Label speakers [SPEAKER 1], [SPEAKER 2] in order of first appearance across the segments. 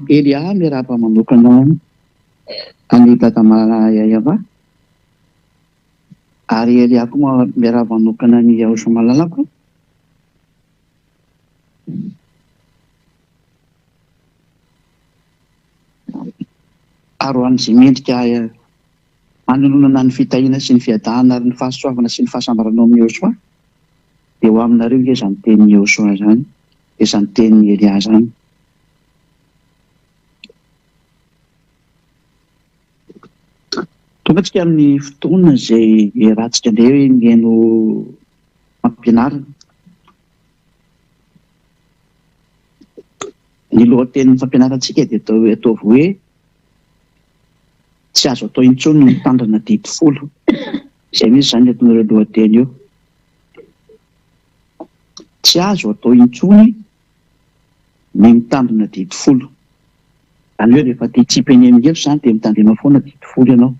[SPEAKER 1] Elia miarahaba manokana any Tadamayayava ary Elia koa miarahaba manokana ny Ahosomalalako. Ary ho an'izay mendrika manonona ny fitahiana sy ny fiadahana ary ny fahasoavana sy ny fahasambaranao amin'ny Joshua dia ho aminareo izy izany tenin'ny Joshua izany, izany tenin'ny Elia izany. Tonga tsika amin'ny fotoana izay rahantsika indray hoe mihaino fampianarana. Ny lohatenin'ny fampianarantsika dia ataovy hoe tsy azo atao intsony ny mitandrina dimy folo. Izay mihitsy izany ataon'ireo lohateny eo. Tsy azo atao intsony ny mitandrina dimy folo. Izany hoe rehefa tia tsipeny amin'ny hevitra izany dia mitandrina foana dimy folo ianao.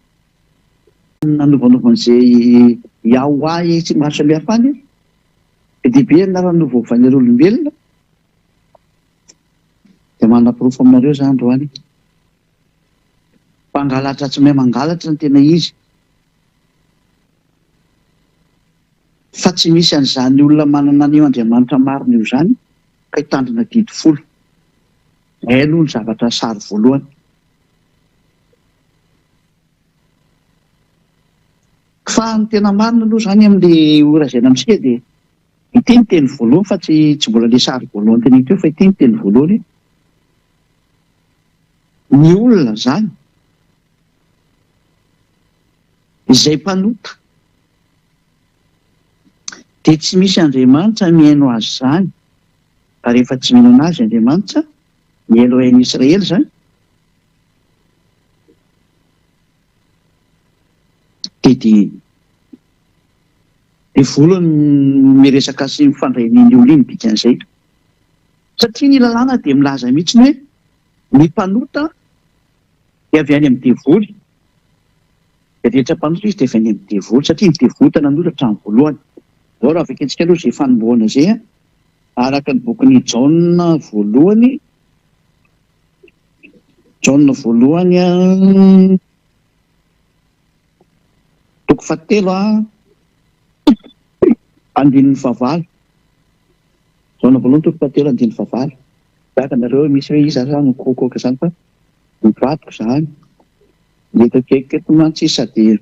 [SPEAKER 1] Nanovan'izay Yahoah tsy maro samihafa any dia be naranovan'ireo olombelona dia manam-porofo aminareo izany roany. Mpangalatra tsy mahay mangalatra ny tena izy. Fa tsy misy an'izany olona manana an'io Andriamanitra marina io izany ka hitandrina dimy folo. Izay aloha ny zavatra sary voalohany. Fa ny tena marina aloha izany amin'ilay horazaina amintsika dia ity ny teny voalohany fa tsy mbola ilay sary voalohany teny teo fa ity ny teny voalohany. Ny olona izany izay mpanota dia tsy misy Andriamanitra mihaino azy izany. Fa rehefa tsy mihaino azy Andriamanitra, ny Elohim Israely izany, dia volony miresaka sy mifandray ny olona iny dikan'izay. Satria ny lalàna dia milaza mihitsy hoe ny mpanota dia avy any amin'ny devoly. Dia rehetra mpanota izy dia avy any amin'ny devoly satria ny devoly tena nanota hatramin'ny voalohany. Izao raha vakiantsika aloha izay fanombohana izay araka ny bokin'ny Jaona voalohany. Jaona voalohany toko fahatelo andininy fahavalo. Jaona voalohany toko fahatelo andininy fahavalo. Saka nareo misy hoe iza izany mikokoka izany fa mivadiko izany. Mety akaiky mantsy sady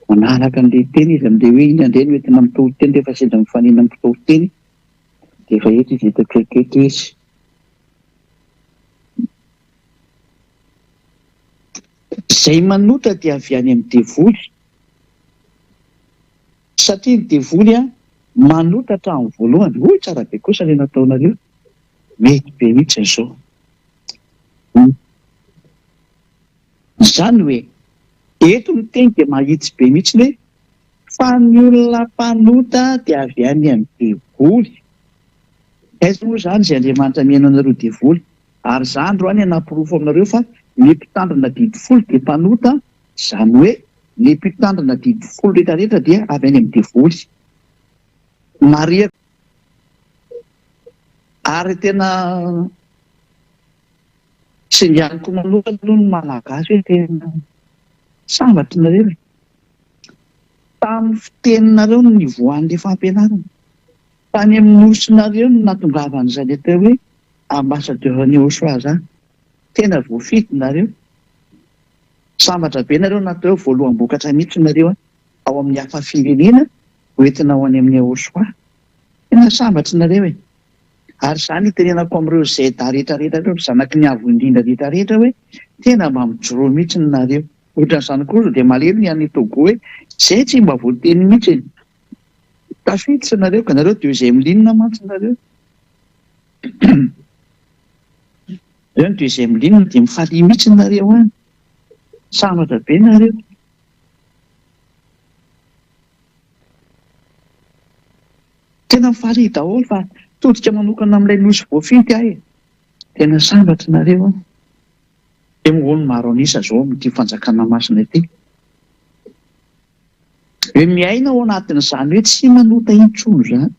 [SPEAKER 1] manaraka an'ilay teny izy amin'ilay hoe iny andreny mety namitoro teny rehefa sendra mifanina mitoro teny dia efa eto izy eto akaiky izy. Izay manota dia avy any amin'ny devoly. Satria ny devoly manota hatramin'ny voalohany. Hoy tsara be kosa ilay nataonareo. Mety be mihitsy izao. Izany hoe eto ny teny dia mahitsy be mihitsy hoe fa ny olona mpanota dia avy any amin'ny devoly. Aiza moa izany izay Andriamanitra mihaino anareo devoly? Ary izany roany hanam-porofo aminareo fa ny mpitandrina dimy folo dia mpanota, izany hoe ny mpitandrina dimy folo rehetrarehetra dia avy any amin'ny devoly. Maria ary tena singaniko manokana aloha ny malagasy hoe tena sambatra nareo. Tamin'ny fiteninareo no nivoahan'ilay fampianarana. Tany amin'ny nosonareo no natongavan'izany atao hoe ambassadeur-n'i Joshua izany. Tena voafity nareo. Sambatra be nareo natao voaloham-bokatra mihitsy nareo ao amin'ny hafa firenena hoentina ho any amin'ny Joshua. Tena sambatra nareo e. Ary izany itenenako amin'ireo Zeda rehetrarehetra ireo, zanaky ny avo indrindra rehetrarehetra hoe tena mba mijoro mihitsy nareo. Ohatran'izany kosa dia malemy ny any Togo hoe izay tsy mba voateny mihitsy. Tafiditra nareo ka nareo deuxième ligne mantsy nareo. Eo ny deuxième ligne dia mifalia mihitsy nareo any. Sambatra be nareo. Tena mifalia daholo fa todika manokana amin'ilay nosy voafity ahy. Tena sambatra nareo. Dia moa maro anisa izao amin'ity fanjakana masina ity. Hoe miaina ao anatin'izany hoe tsy manota intsony izany.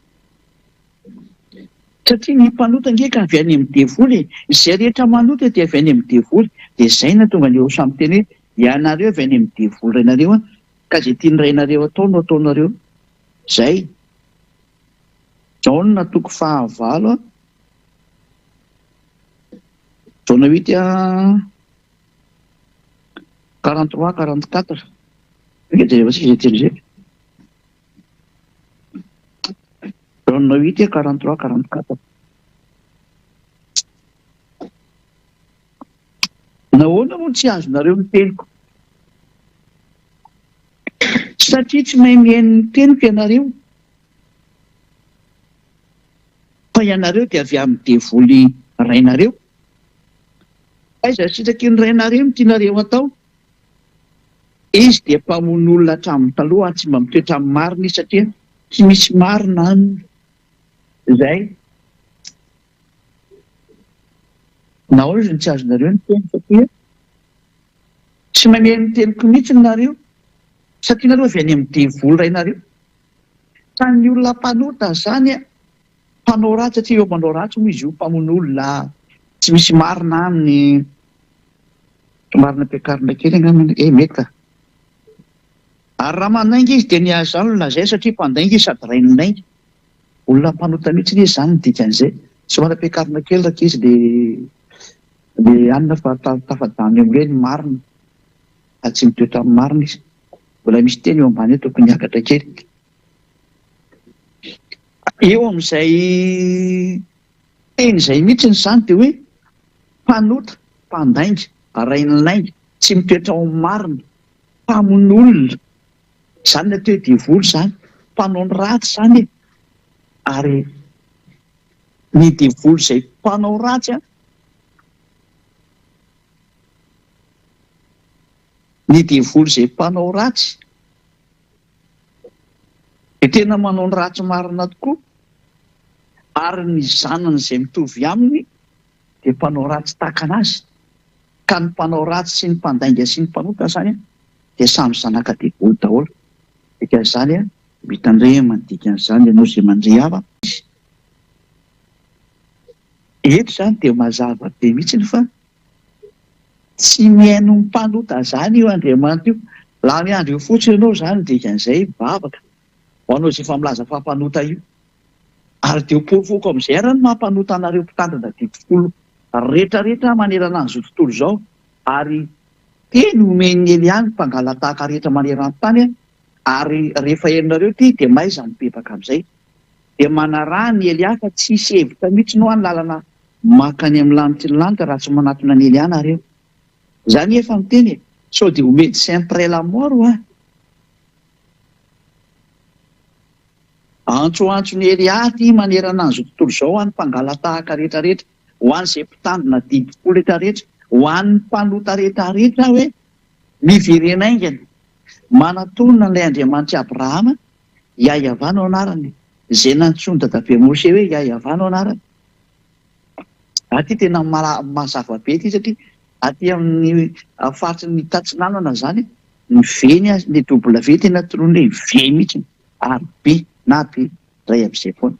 [SPEAKER 1] satria ny mpanota ndraika avy any amin'ny devoly izay rehetra manota dia avy any amin'ny devoly dia izay na tonga ny eo samy teny hoe ianareo avy any amin'ny devoly rainareo a ka zay tiany rainareo atao no ataonareo zay. Jaona toko 9 Jaona 8 43 44 jereva sika zay teny zay. Jaona 8 43 44 nahoana moa tsy azonareo ny teniko satria tsy mahay mihaino ny teniko ianareo fa ianareo dia avy amin'ny devoly rainareo. Aiza sitraky ny rainareo ny tianareo atao izy dia mpamono olona hatramin'ny taloha tsy mba mitoetra amin'ny marina izy satria tsy misy marina aminy zay. Nahoana izy ny tsy azonareo ny teny satria tsy mahay ny teniko mihitsy nareo satria nareo avy any amin'ny devoly rainareo. Fa ny olona mpanota zany a mpanao ratsy satria eo manao ratsy moa izy io mpamono olona tsy misy marina aminy. Marina ampiakarina kely angambany mety ka. Ary raha manainga izy dia nihazo izany olona zay satria mpandainga izy sady rainy nainga. Olona mpanota mihitsy izy izany ny dikan'izay. Tsy manam-piakarina kely raka izy dia anona fa tafadany amin'ireny marina ary tsy mitoetra amin'ny marina izy. Mbola misy teny eo ambany hoe tokony hiakatra kely. Eo amin'izay teny izay mihitsy izany dia hoe mpanota, mpandainga, rain'nainga, tsy mitoetra ao amin'ny marina, mpamono olona. Izany natao devoly izany, mpanao ny ratsy izany. Ary ny devoly izay mpanao ratsy a, ny devoly izay mpanao ratsy dia tena manao ny ratsy marina tokoa. Ary ny zanany izay mitovy aminy dia mpanao ratsy tahaka anazy. Ka ny mpanao ratsy sy ny mpandainga sy ny mpanota izany dia samy zanaka devoly daholo. Dikan'izany a mitandreny manodikan'izany ianao izay mandray hava. Eto izany dia mazava be mihitsy fa tsy mihaino ny mpanota izany io Andriamanitra io. Laha miandry eo fotsiny ianao izany dikan'izay bavaka ho anao izay efa milaza fa mpanota io. Ary dia pofoka amin'izay ary ny mampanota anareo mpitandrina didikolo rehetrarehetra manerana an'izao tontolo izao. Ary teny omeny Eliany mpangalatahaka rehetra maneran-tany. Ary rehefa herinareo ty dia maiza mibebaka amin'izay. Dia manaraha ny Elia fa tsisy hevitra mihitsy no any lalana makany amin'ny lanitra ny lanitra raha tsy manatona ny Eliana areo. Izany efa miteny sao dia ho médecin après la mort ho antsoantsony Elia ty manerana an'izao tontolo izao any mpangalatahaka rehetrarehetra, ho an'izay mpitandrina didikolo rehetrarehetra, ho an'ny mpanota rehetrarehetra hoe miverenaingana. Manatonina ilay Andriamanitra Abrahama, Iaiavano anarany. Izay nantsoiny dadabe Mose hoe Iaiavano anarany. Aty tena mazava be ity satria aty amin'ny faritry ny tatsinanana zany ny veny ny W tena toroiny hoe ve mihitsy ary be na be ray amin'izay foana.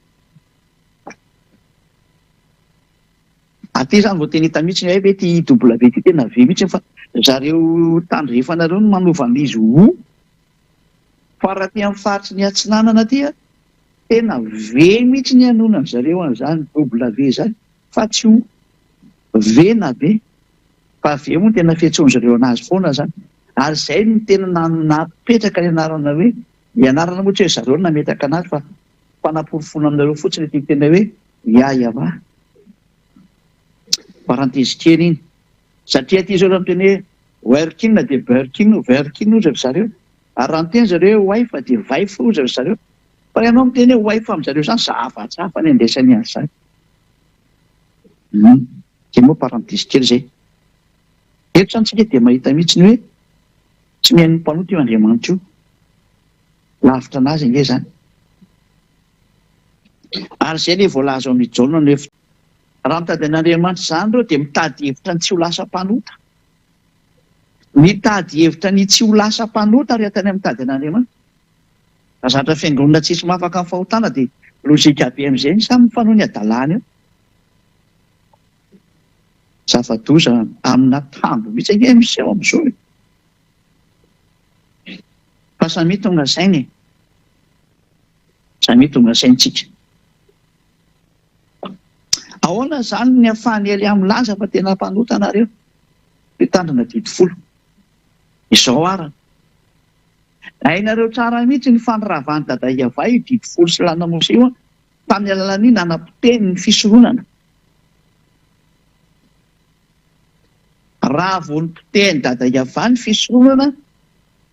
[SPEAKER 1] Aty izany vao teny hita mihitsy hoe ty W ty tena ve mihitsy fa zareo tandrefanareo no manovan'izy ho. Fa raha ty amin'ny faritry ny atsinanana ty a tena ve mihitsy ny anonany zareo an'izany W zany fa tsy ho ve na be. Fa ve moa tena fiantsoany zareo anazy foana zany. Ary izay no tena napetraka ny anarana hoe ianarana moa tsy hoe zareo nametaka anazy fa fanamporofona aminareo fotsiny ty tena hoe Iaiava. Parenthèse kely iny. Satria ty zao raha miteny hoe working dia working, working ozy zareo. Ary raha miteny zareo hoe wife dia wife ozy zareo. Fa ianao miteny hoe wife amin'izareo izany zavatsafa ny andraisany azy izany. Dia moa parenthèse kely izay. Eto izany tsika dia mahita mihitsy ny hoe tsy mihaino ny mpanota io Andriamanitra io. Lavitra anazy enge izany. Ary izay ilay voalaza ao amin'ny Jaona ny hoe raha mitady an'Andriamanitra izany ireo dia mitady hevitra ny tsy ho lasa mpanota. Mitady hevitra ny tsy ho lasa mpanota ary atany mitady an'Andriamanitra. Raha zatra fiangonana tsisy mahafaka ny fahotana dia lozika be amin'izay samy mifanohy ny adalàna io. Zava-doza amina tambo mihitsy ange miseho amin'izao e. Fa samy tonga sainy, samy tonga saintsika. Ahoana zany ny ahafahany ely amin'ny laza fa tena mpanota anareo mitandrina 10. Izao arany. Hainareo tsara mihitsy ny faniravan'ny dada Iavay 10 sy lanamose io tamin'ny alalan'ny nanam-piteny ny fisoronana. Raha vao nipiteny dada Iavay ny fisoronana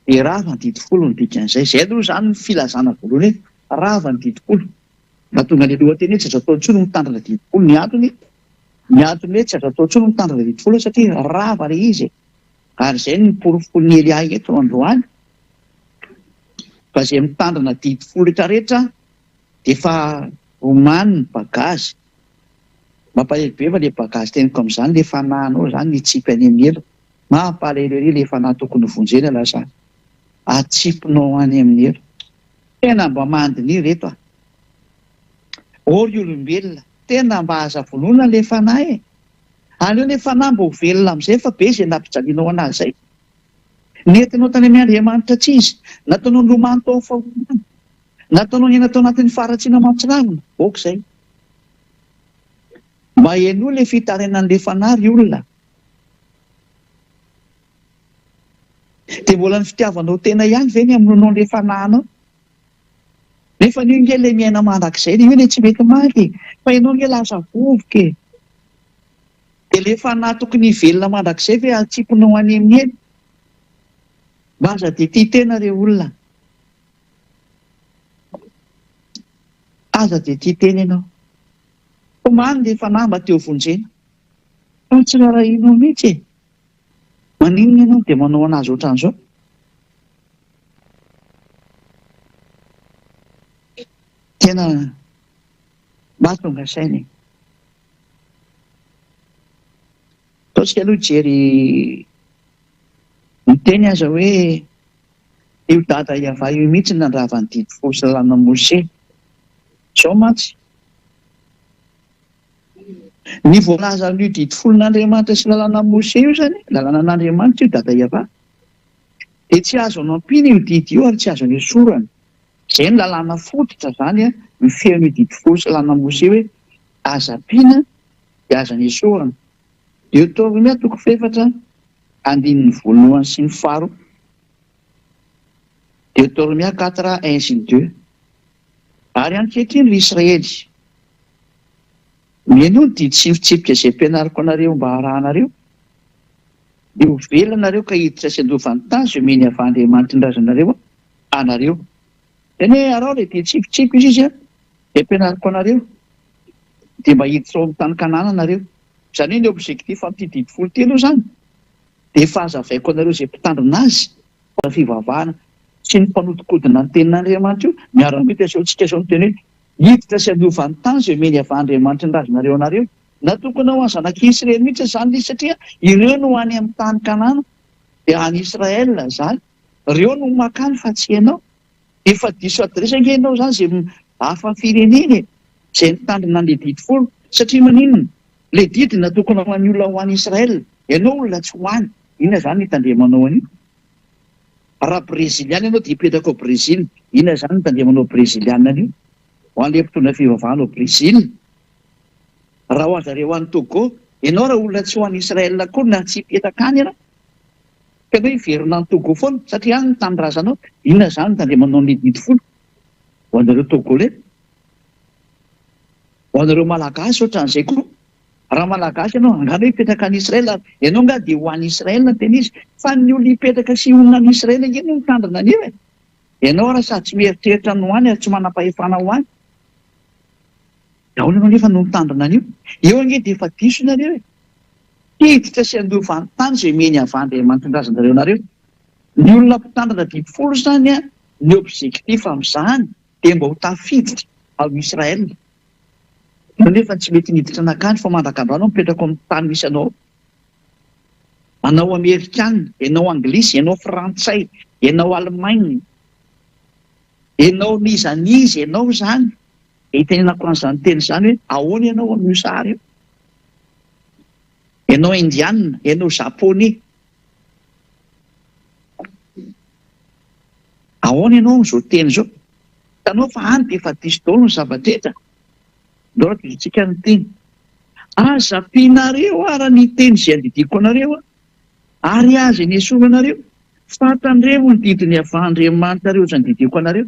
[SPEAKER 1] dia rava ny 10 ny dikan'izay. Zay aloha zany ny filazana voalohany hoe rava ny 10. Mahatonga ny lohateny hoe tsy azo atao intsony mitandrina 10. Ny antony hoe tsy azo atao intsony mitandrina 10 satria rava ilay izy. Ary izay ny porofolon'ny Elia eto androany. Fa izay mitandrina 10 rehetrarehetra dia efa omany ny bagazy. Mampalahelo fa ilay bagazy teniko amin'izany ilay fanahinao zany nitsipy any amin'ny elo. Mampalahelo ilay fanahy tokony vonjena lasa atsipinao any amin'ny elo. Tena mba mandiny reto a. Ory olombelona, tena mba aza vonona ilay fanahy e. Aleo ilay fanahy mba ho velona amin'izay fa be izay nampijalianao anazy izay. Nentinao tany amin'ny Andriamanitra tsy izy, nataonao nilomano tao fahomana, nataonao ny natao anatin'ny faharatsiana mampirangona, izay. Mba heno ilay fitarenan'ilay fanahy ry olona. Dia mbola ny fitiavanao tena ihany ve ny amoronao ilay fanahinao? Nefa io nge ilay miaina mandrakizay, io ilay tsy mety maty, fa ianao nge lasa vovoka e. Dia ilay fanahy tokony velona mandrakizay ve atsipinao any amin'ny eny? Baza dia tia tena ireo olona. Aza dia tia tena ianao. Omany ilay fanahy mba teo vonjena. Fa tsy rarahinao mihitsy e. Maninona ianao dia manao anazy ohatran'izao? Tena mahatonga saina. Ataontsika aloha jery miteny aza hoe io dada Iavay io mihitsy nandravany 10 sy lalàna Mose. Izao mantsy. Ny voalaza an'io 10 n'Andriamanitra sy lalàna Mose io zany, lalàna n'Andriamanitra io dada Iavay. Dia tsy azo anampina io didy io ary tsy azo ny esorana. Izay ny lalàna fototra zany a, mifehy ny 10 sy lalàna Mose hoe aza-piana dia aza ny esorana. Deutéronomie 4:2 sy ny 4. Deutéronomie 4:1 sy 2. Ary ankehitriny ry Israely, mihaino ny didy sy ny fitsipika izay ampianariko anareo mba harahanareo, dia ho velanareo ka hiditra sy andovan'ny tany izay omeny avy Andriamanitra ny razanareo anareo. Zany hoe arao ilay didy tsipitsipika izy a, dia ampianariko anareo, dia mba hiditra ao amin'ny tany Kanana anareo. Izany hoe ny objectif amin'ity 10 zany, dia efa hazavaiko anareo izay mpitandrina azy na fivavahana sy ny mpanodikodina ny tenin'Andriamanitra io, miara-mita izao tsika izao miteny hoe hiditra sy andovan'ny tany izay omeny avy Andriamanitra ny razanareo anareo. Na tokony ho any zanak'Israely mihitsy izany satria ireo no any amin'ny tany Kanana, dia any Israel zany, ireo no makany fa tsy ianao. Efa diso adresa nge ianao zany izay hafa firenena izay nitandrina an'ilay 10, satria maninona? Ilay didy na tokony ho an'ny olona ho any Israel, ianao olona tsy ho any. Inona zany nitandremanao an'io? Raha breziliana ianao dia hipetraka ao Brezila, inona zany nitandremanao breziliana an'io? Ho an'ilay mpitondra fivavahana ao Brezila. Raha ho azareo any Togo, ianao raha olona tsy ho any Israel koa na tsy hipetraka any ianao. Ka hoe hiverina any Togo foana satria any tanindrazanao. Inona zany nitandremanao an'ilay 10? Ho anareo Togolais, ho anareo Malagasy ohatran'izay koa. Raha Malagasy ianao angano hoe hipetraka any Israel, ianao nga dia ho any Israel na tena izy, fa ny olona hipetraka sy honona any Israel nge no mitandrina an'io e. Ianao raha sady tsy mieritreritra no any ary tsy manam-pahefana ho any, daholo ianao nefa no mitandrina an'io. Eo ange dia efa diso nareo e. Hiditra sy andovan'ny tany izay omeny avy Andriamanitra ny razanareo anareo. Ny olona mpitandrina 10 zany a, ny objectif amin'izany dia mba ho tafiditra ao Israel. Nefa tsy mety niditra anakany fa mandrakandroanao mipetraka amin'ny tany misy anao. Anao Amerikanina, ianao Anglisy, ianao Frantsay, ianao Alemaina, ianao nizanizy, ianao zany, itenenako an'izany teny izany hoe ahoana ianao amin'io sary io, ianao indiana, ianao japonais, ahoana ianao amin'izao teny izao, hitanao fa any dia efa diso daholo ny zavatra ndao raha ny teny aza ampianareo ara ny teny izay andidiko anareo ary aza ny esorana anareo fantandreo ny didiny avahandriamanitra reo izany didiko anareo.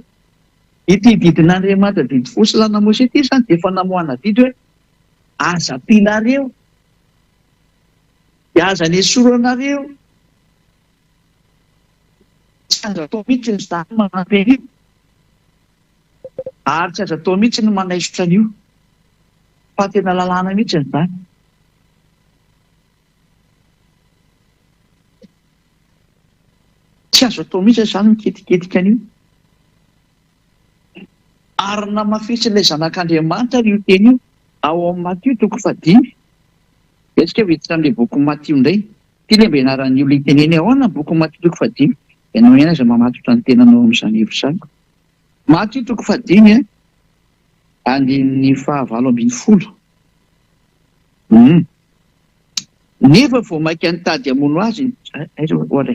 [SPEAKER 1] Ity didin'Andriamanitra didy fosilana Mose ity izany dia efa namoahana didy hoe aza ampianareo dia aza ny esoranareo tsy aza atao mihitsy ny zany manampy an'io ary tsy aza atao mihitsy ny manaisotra an'io fa tena lalàna mihitsy ny zany. Tsy azo atao mihitsy izany miketiketika an'io ary namafisy ilay zanak'Andriamanitra io teny io ao amin'ny Matio 5. Etsika viditra amin'ilay boky Matio indray ty le mba ianaran'io le teneny ahoana boky Matio 5 ianao ihany aza mamatotra ny tenanao amin'izany hevitra izany. Matio 5 andin'ny 7:20. Nefa vao maika nitady hamono azy ohatra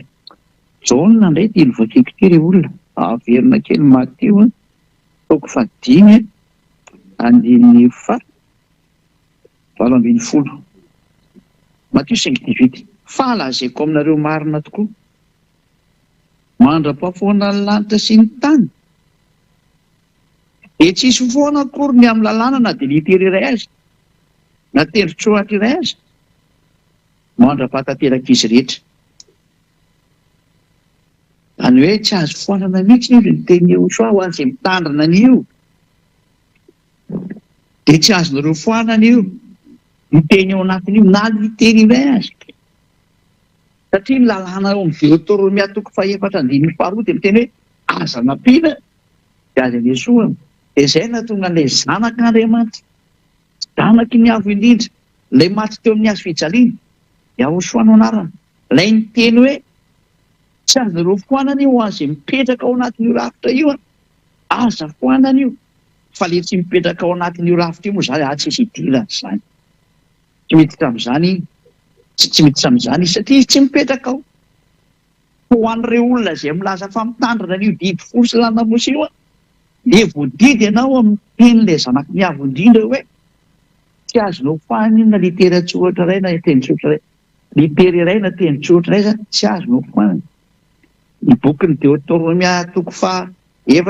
[SPEAKER 1] jaona indray ty lovakeko ty re olona averina kely Matio 5 andin'ny 7:20. Matio 5:18. Fa lazaiko aminareo marina tokoa mandra-pahafoana ny lanitra sy ny tany dia tsisy foana akory ny amin'ny lalàna na dia litera iray azy na tendrotsoatra iray azy mandra-pahatanteraka izy rehetra. Any hoe tsy azo foanana mihitsy izy ny teny Joshua ho an'izay mitandrina an'io dia tsy azonareo foanana io ny teny ao anatin'io na litera iray azy satria ny lalàna ao amin'ny Deutéronomie 4:4 dia miteny hoe aza nampiana dia aza niesoana. Dia izay nahatonga an'ilay zanak'Andriamanitra zanaky ny avo indrindra ilay maty teo amin'ny hazo fijaliana Yahoshua no anarana ilay niteny hoe tsy azonareo foanana io ho an'izay mipetraka ao anatin'io rafitra io aza foanana io fa le tsy mipetraka ao anatin'io rafitra io moa izany tsy misy idila izany tsy miditra amin'izany tsy miditra amin'izany satria izy tsy mipetraka ao. Ho an'ireo olona izay milaza fa mitandrina an'io didy fosilana Mose io le voadidy ianao amin'ny tenin'ilay zanaky ny avo indrindra hoe tsy azonao foanana na litera tsotra iray na tendrotsotra iray, litera iray na tendrotsotra iray zany tsy azonao foanana. Ny bokin'ny Deutéronomie 4:4 dia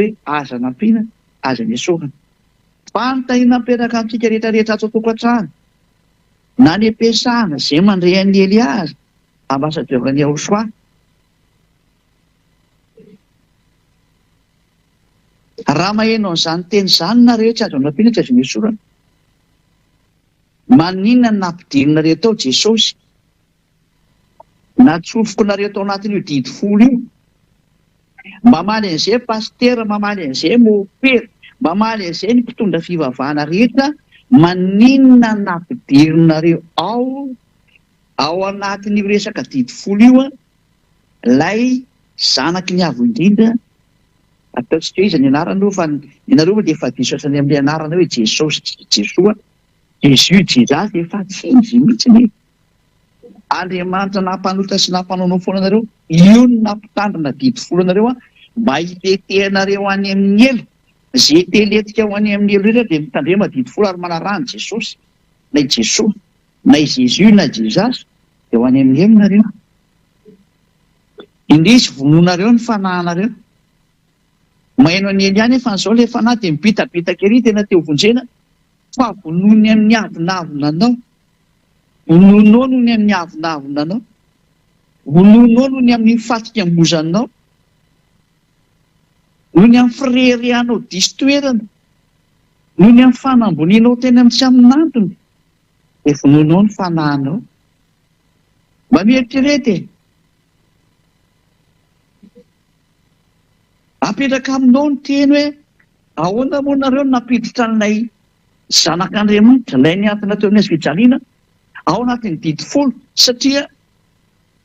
[SPEAKER 1] hoe aza nampiana aza niesorana. Fanontaniana mipetraka amintsika rehetrarehetra ato an-tokantrano na ny ampiasana izay mandray an'i Eliaza ambassadeur-n'i Yahoshua. Raha maheno an'izany teny izany nareo tsy azo nampiana tsy azo niesorana. Maninona ny nampidirinareo tao Jesosy? Natsofoko nareo tao anatin'io didy folo io mamaly an'izay pastera, mamaly an'izay mopera, mamaly an'izay ny mpitondra fivavahana rehetra. Maninona nampidirinareo ao anatin'io resaka didy folo io ilay zanaky ny avo indrindra ataontsika hoe izy ny anarana fa ianareo dia efa diso asany amin'ny anarana hoe Jesosy Jesoa Jésus Jesus efa tsy izy mihitsy Andriamanitra nampanota sy nampanonao foana anareo io no nampitandrina didy folo anareo mba hitetehanareo any amin'ny elo zay teletika ho any amin'ny elo rehetra dia mitandrema didy folo ary manarahany Jesosy na i Jesoa na i Jésus na Jesus dia ho any amin'ny elo nareo. Indrisy vononareo ny fanahinareo maheno any ely ihany efa n'izao ilay fanahy dia mibitabitaka ery tena teo vonjena fa vonony amin'ny avonavonanao, vononao no ny amin'ny avonavonanao, vononao no ny amin'ny fatikam-bozanao, no ny amin'ny fireherehanao diso toerana, no ny amin'ny fanambonianao tena amin'ny tsy amin'antony dia vononao ny fanahinao. Mba mieritrerety apetraka aminao ny teny hoe ahoana moa nareo nampiditra n'ilay zanak'Andriamanitra ilay niantona teo amin'ny hazo fijaliana ao anatin'ny didy folo satria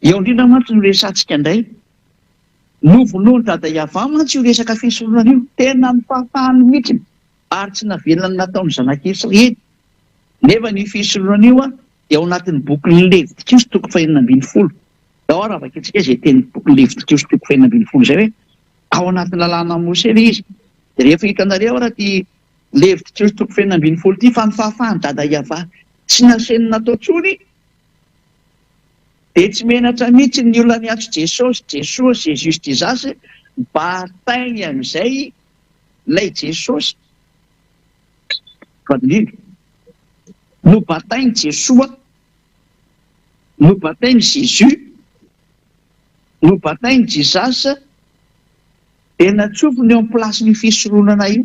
[SPEAKER 1] eo indrindra mantsy no resantsika indray novonoany dada Iava mantsy io resaka fisorona io tena ny fahafahany mihitsy ary tsy navelany nataony zanak'Israely. Nefa ny fisoloana io dia ao anatin'ny bokin'ny Levitikos toko 2:12. Ao raha vakintsika izay teny bokin'ny Levitikos toko 2:12 zay hoe ao anatin'ny lalàna Mose ilay izy. Dia rehefa hitanareo raha ty Levitikos toko 2:12 ity fa ny fahafahany dada Iava tsy naseny natao tsony dia tsy menatra mihitsy ny olona niatso Jesosy, Jésus Disasy batainy amin'izay ilay Jesosy. Fadiliana no batainy Jesoa, no batainy Jésus, no batainy Jesasy dia natsofony eo amin'ny plasin'ny fisoroanana io.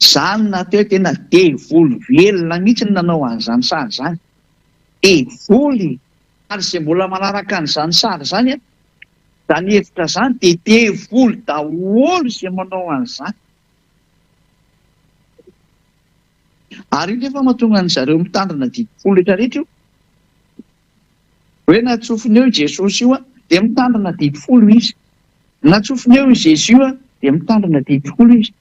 [SPEAKER 1] Izany natao tena devoly velona mihitsy ny nanao an'izany sary izany. Devoly ary izay mbola manaraka an'izany sary izany izany hevitra izany dia devoly daholo izay manao an'izany. Ary io nefa mahatonga an' zareo mitandrina didifolo rehetrarehetra io. Hoe natsofony eo Jesosy io dia mitandrina didifolo izy. Natsofony eo Jésus dia mitandrina didifolo izy.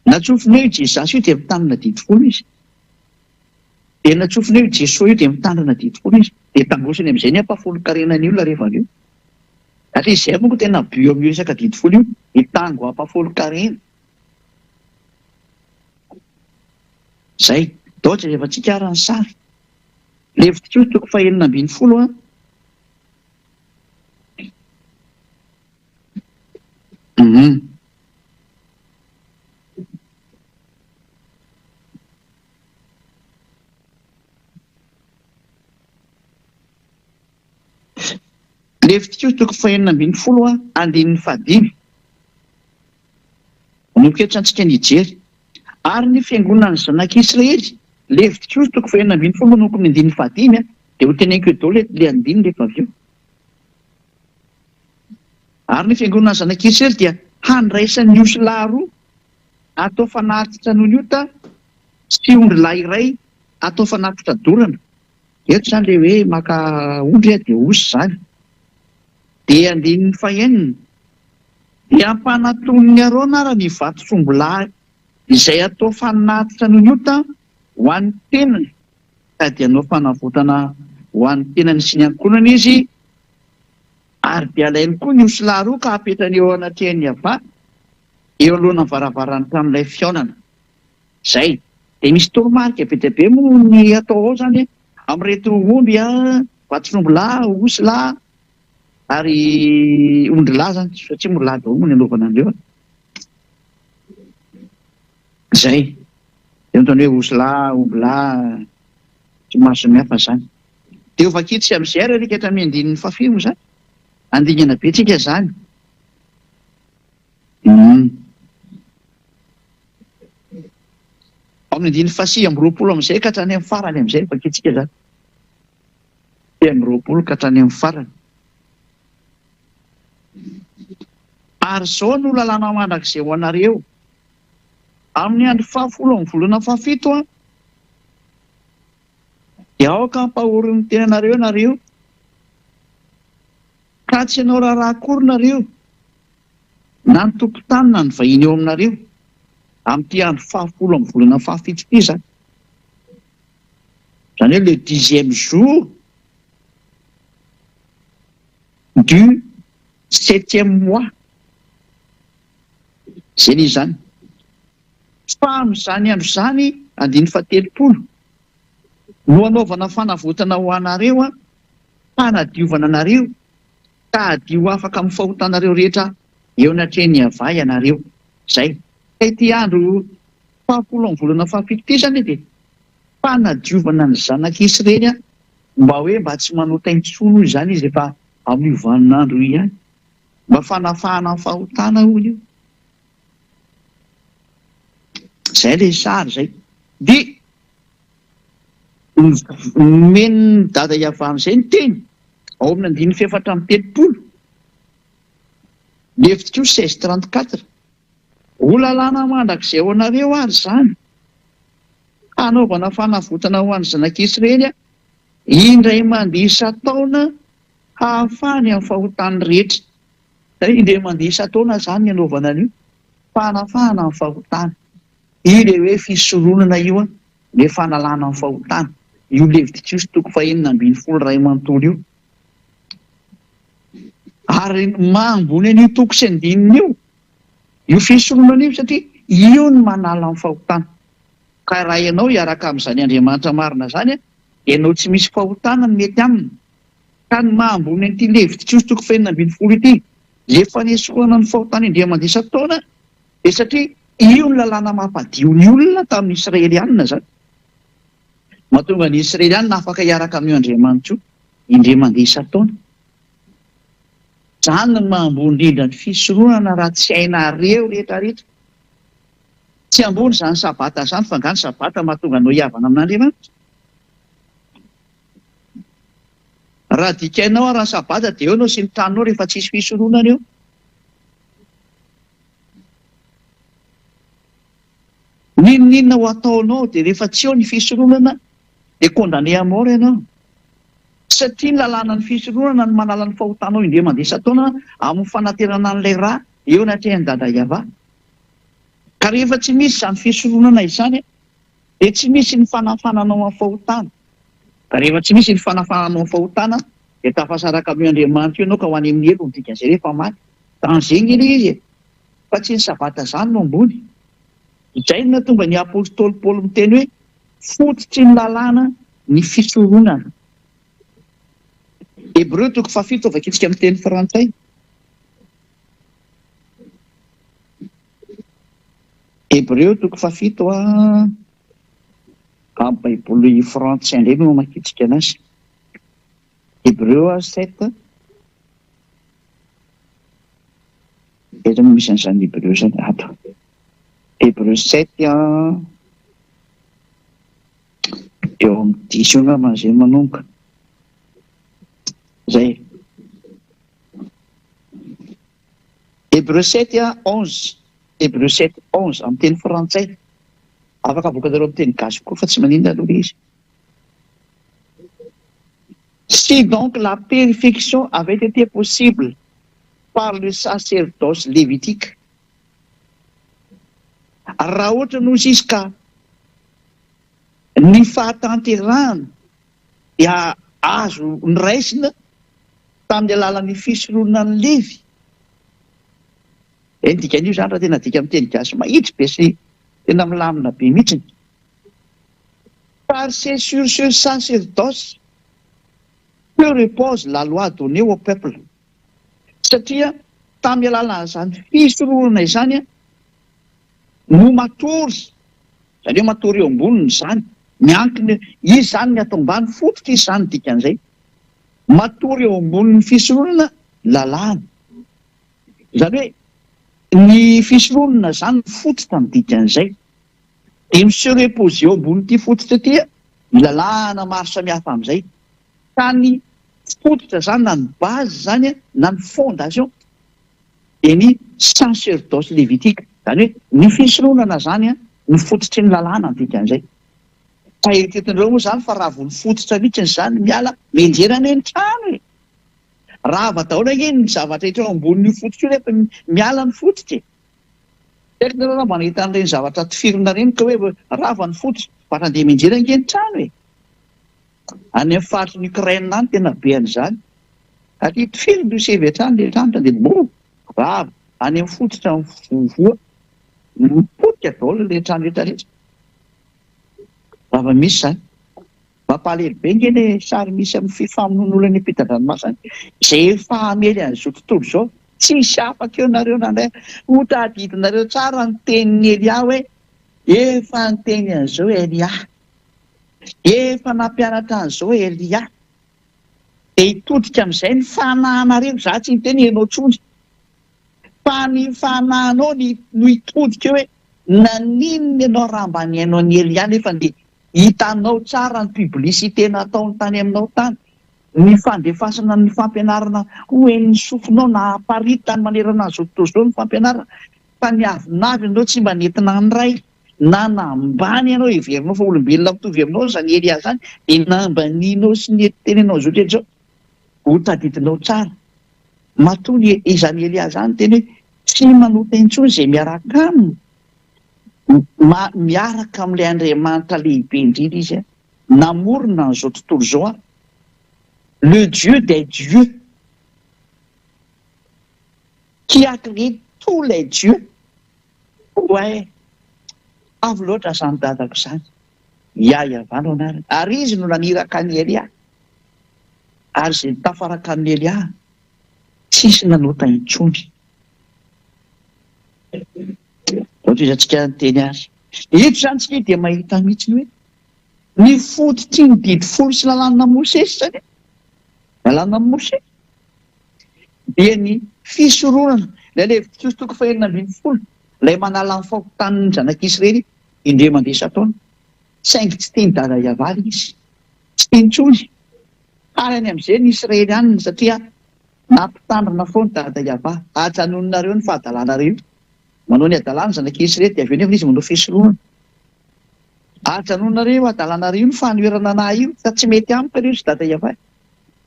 [SPEAKER 1] Natsofony eo Jesasy io dia mitandrina didifolo izy. Dia natsofony eo Jesosy io dia mitandrina didifolo izy. Dia tambosiny amin'izay ny ampafolo-karenany olona rehefa avy eo. Satria izay moa tena bio amin'ny resaka didifolo io, hitango ampafolo-karena. Zay, ohatra rehefa tsika arany sary. Levitikos toko 2:12 Levitikos toko 2:12 andininy 5. Noketsa antsika nijery. Ary ny fiangonan'ny zanak'Israely, Levitikos toko 2:12 manoko ny andininy 5 dia ho teneniko eto le andininy rehefa avy eo. Ary ny fiangonan'ny zanak'Israely dia handraisan'ny osy lahy roa atao fanatitra noniota sy ondry lahy iray atao fanatitra dorana. Eto izany le hoe maka ondry dia osy izany. Dia andininy 9 dia ampanatony Arona ara ny vatosombolahy izay atao fanatitra noniota ho an'ny tenany, ka dia anao fanavotana ho an'ny tenany sy ny ankonany izy. Ary dia alainy koa ny osy lahy roa ka apetrany eo anatrehan'ny ava eo alohana varavarany tamin'ilay fihaonana. Zay dia misy toromarika be dia be moa ny atao ao zany amin'ireto omby vatosombolahy, osy lahy ary ondry lahy zany, satria moa lahy daholo ny anaovana andreo. Zay dia mitany hoe osy lahy, omby lahy tsy maro samihafa zany. Dia vakitsy amin'izay ary rika hatramin'ny andininy 5 zany. Andingana be tsika zany. Amin'ny andininy 20 amin'izay ka hatrany amin'ny farany amin'izay vakitsika zany. 20 ka hatrany amin'ny farany. Ary izao no lalàna mandrakizay ho anareo amin'ny andro 10 amin'ny volana 17 dia aoka ampahorin'ny tenanareo nareo ka tsy hanao raharaha akory nareo na ny tompon-tany na ny vahiny eo aminareo amin'ity andro 10 amin'ny volana 17 ity zany. Izany hoe le 10e jour du 7e mois. Zay ny izany. Fa amin'izany andro izany andininy 30 no anaovana fanavotana ho anareo hanadiovana anareo ka hadio afaka amin'ny fahotanareo rehetra eo anatrehan'ny avay anareo. Zay. Ity andro 10 amin'ny volana 17 ity zany dia fanadiovana ny zanak'Israely mba hoe mba tsy manota intsony izany izy efa amin'ny vaninandro ihany. Mba fanafahana ny fahotana hono io. Zay le sary zay. Dia meny dada Iava amin'izay ny teny ao amin'ny andininy 4:30 Levitikos 16:34 ho lalàna mandrakizay ho anareo ary izany hanaovana fanavotana ho an'ny zanak'Israely indray mandeha isa-taona hahafahany amin'ny fahotany rehetra indray mandeha isa-taona zany anaovana an'io fanafahana amin'ny fahotana. I le hoe fisoronana io a le fanalana amin'ny fahotana. Io Levitikos 4:12 io. Ary mahambony an'io toko sy andininy io fisoronana io satria io ny manala amin'ny fahotana. Ka raha ianao hiaraka amin'izany Andriamanitra marina zany a, ianao tsy misy fahotana ny mety aminy. Ka ny mahambony an'ity Levitikos 4:12 ity, le fanesorana ny fahotana indray mandeha isa-taona, dia satria io ny lalàna mampadio ny olona tamin'ny Israelianina zany. Mahatonga ny Israelianina afaka hiaraka amin'io Andriamanitra io indray mandeha isa-taona. Zany ny mahambony indrindra ny fisoronana raha tsy hainareo rehetrarehetra. Tsy ambony zany sabata zany fa ngany sabata mahatonga anao hiavana amin'Andriamanitra. Raha dikainao raha sabata dia eo anao sy ny tranonao rehefa tsisy fisoronana eo. Ninona ho ataonao dia rehefa tsy eo ny fisoronana dia condamné à mort ianao. Satria ny lalàna ny fisoronana ny manala ny fahotanao indray mandeha isa-taona amin'ny fanaterana an'ilay raha eo anatrehan'ny dada Iava. Ka rehefa tsy misy izany fisoronana izany dia tsy misy ny fanafananao amin'ny fahotana. Ka rehefa tsy misy ny fanafananao amin'ny fahotana dia tafasaraka amin'io Andriamanitra io ianao ka ho any amin'ny helo ny dikan'izay rehefa maty. Tanzeny ilay izy fa tsy ny sabata zany no ambony. Izay no tonga ny apôstôly Paoly miteny hoe fototry ny lalàna ny fisoronana. Hebreo 7 vakitsika amin'ny teny frantsay. Hebreo 7 amin'ny baiboly frantsay indray no makitsika anazy. Hebreo 7 eto misy an'izany Hebreo zany ato. Hebreo 7 eo amin'ny 10 io angamba izay manomboka. Zay. Hebreo 7:11. Hebreo 7:11 amin'ny teny frantsay. Afaka avoakanareo amin'ny teny gasy koa fa tsy maninona aloha izy. Si donc la purification avait été possible par le sacerdoce lévitique. Raha ohatra no izy ka ny fahatanterahana dia azo niraisina tamin'ny alalan'ny fisoronan'ny Levy. Dikan'io zany raha tena dika amin'ny teny gasy mahitsy be sy tena milamina be mihitsy. Car c'est sur ce sacerdoce que repose la loi donnée au peuple. Satria tamin'ny alalan'izany fisoronana izany no matory, zany hoe matory eo amboniny zany, miankina izy zany ny atao ambany fototra izy zany dikan'izay. Matory eo ambonin'ny fisoronana lalàna. Zany hoe ny fisoronana zany fototra ny dikan'izay. Dia se repozy eo ambonin'ity fototra ity ny lalàna maro samihafa amin'izay. Ka ny fototra zany na ny base zany na ny fondation dia ny sacerdoce lévitique. Zany hoe ny fisoronana zany ny fototry ny lalàna ny dikan'izay. Fa eritreretinareo moa zany fa raha vao ny fototra mihitsy zany miala menjerana eny trano e. Raha ava daholo anie ny zavatra hita eo ambonin'io fototra io rehefa miala ny fototra e. Eritreretinareo raha manahita an'ireny zavatra tifirina reny ka hoe rava ny fototra fa handeha menjera anie ny trano e. Any amin'ny faritry ny Ukraine any tena be an'izany. Aty tifirina io sevy hatrany le lanitra dia rava any amin'ny fototra voa mipotika daholo le trano rehetrarehetra. Raha misy zany mampalahelo be ngeny sary misy amin'ny fifamonoan'olona any ampitan-dranomasina izay efa hamely an'izao tontolo izao. Tsisy afaka eo nareo nandray ho tadidinareo tsara ny tenin'ny Elia hoe efa nyteny an'izao Elia, efa nampianatra an'izao Elia. Dia hitodika amin'izay ny fanahinareo, za tsy niteny ianao tsony fa ny fanahinao no hitodika hoe naninona ianao raha mba niainao ny Elia nefa dia hitanao tsara ny publicité nataony tany aminao tany, ny fandefasana ny fampianarana ho en'ny sofinao na aparity tany manerana an'izao tontolo izao ny fampianarana. Fa ny avinavy ianao tsy mba nentina ny ray na nambany ianao heverinao fa olombelona mitovy aminao zany Elia zany dia nambanianao sy ny tenenao zao rehetra izao ho tadidinao tsara. matony izany Elia zany teny hoe tsy manota intsony izay miaraka aminy, miaraka amin'ilay Andriamanitra lehibe indrindra izy a, namorona n'izao tontolo izao a, le Dieu des dieux qui a créé tous les dieux. Ouais, avy loatra zany dadako zany, iavano anarany, ary izy no naniraka ny Elia, ary izay tafaraka ny Elia tsisy nanota intsony. Ohatra izy antsika teny azy, eto zany tsika dia mahita mihitsy hoe ny fototry ny didy folo sy lalàna Mosesy zany, lalàna Mosesy dia ny fisoronana ilay toko fahaenina ambin'ny folo, ilay manala ny fahotan'ny zanak'Israely indray mandeha isan-taona, saingy tsy tiany dada Iavaly izy, tsy tiany intsony. Ary any amin'izay ny Israelianina satria nampitandrina foana dada Iavaly, ajanononareo ny fahadalanareo. Manao ny adalàna zanak'Israely dia avy eo nefa izy manao fisoronana. Ajanononareo adalanareo ny fanoherana anahy io, fa tsy mety amiko ireo sy dada Iavaly.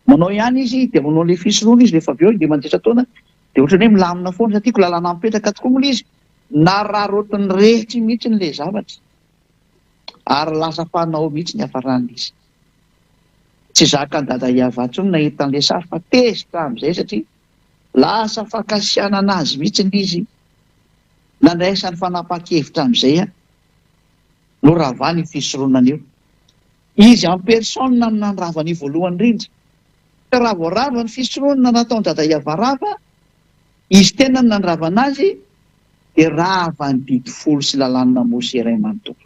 [SPEAKER 1] Manao ihany izy dia manao ilay fisoronana izy rehefa avy eo dia mandeha isan-taona, dia ohatrany hoe milamina foana satria ko lalàna mipetraka tokoa moa izy, nararotiny rehetra mihitsy n'ilay zavatra, ary lasa fanao mihitsy ny hafaran'izy. Tsy zaka ny dada Iavaly intsony nahita an'ilay sary fa tezitra amin'izay satria lasa fankasianana azy mihitsy izy, nandraisany fanapa-kevitra amin'izay a, no ravany fisoronana eo. Izy amin'ny persona no nanravany voalohany indrindra, ka raha voarava ny fisoronana nataony dada Iavaly rava, izy tena no nanravana azy, dia rava ny didy folo sy lalàna Mosesy iray manontolo.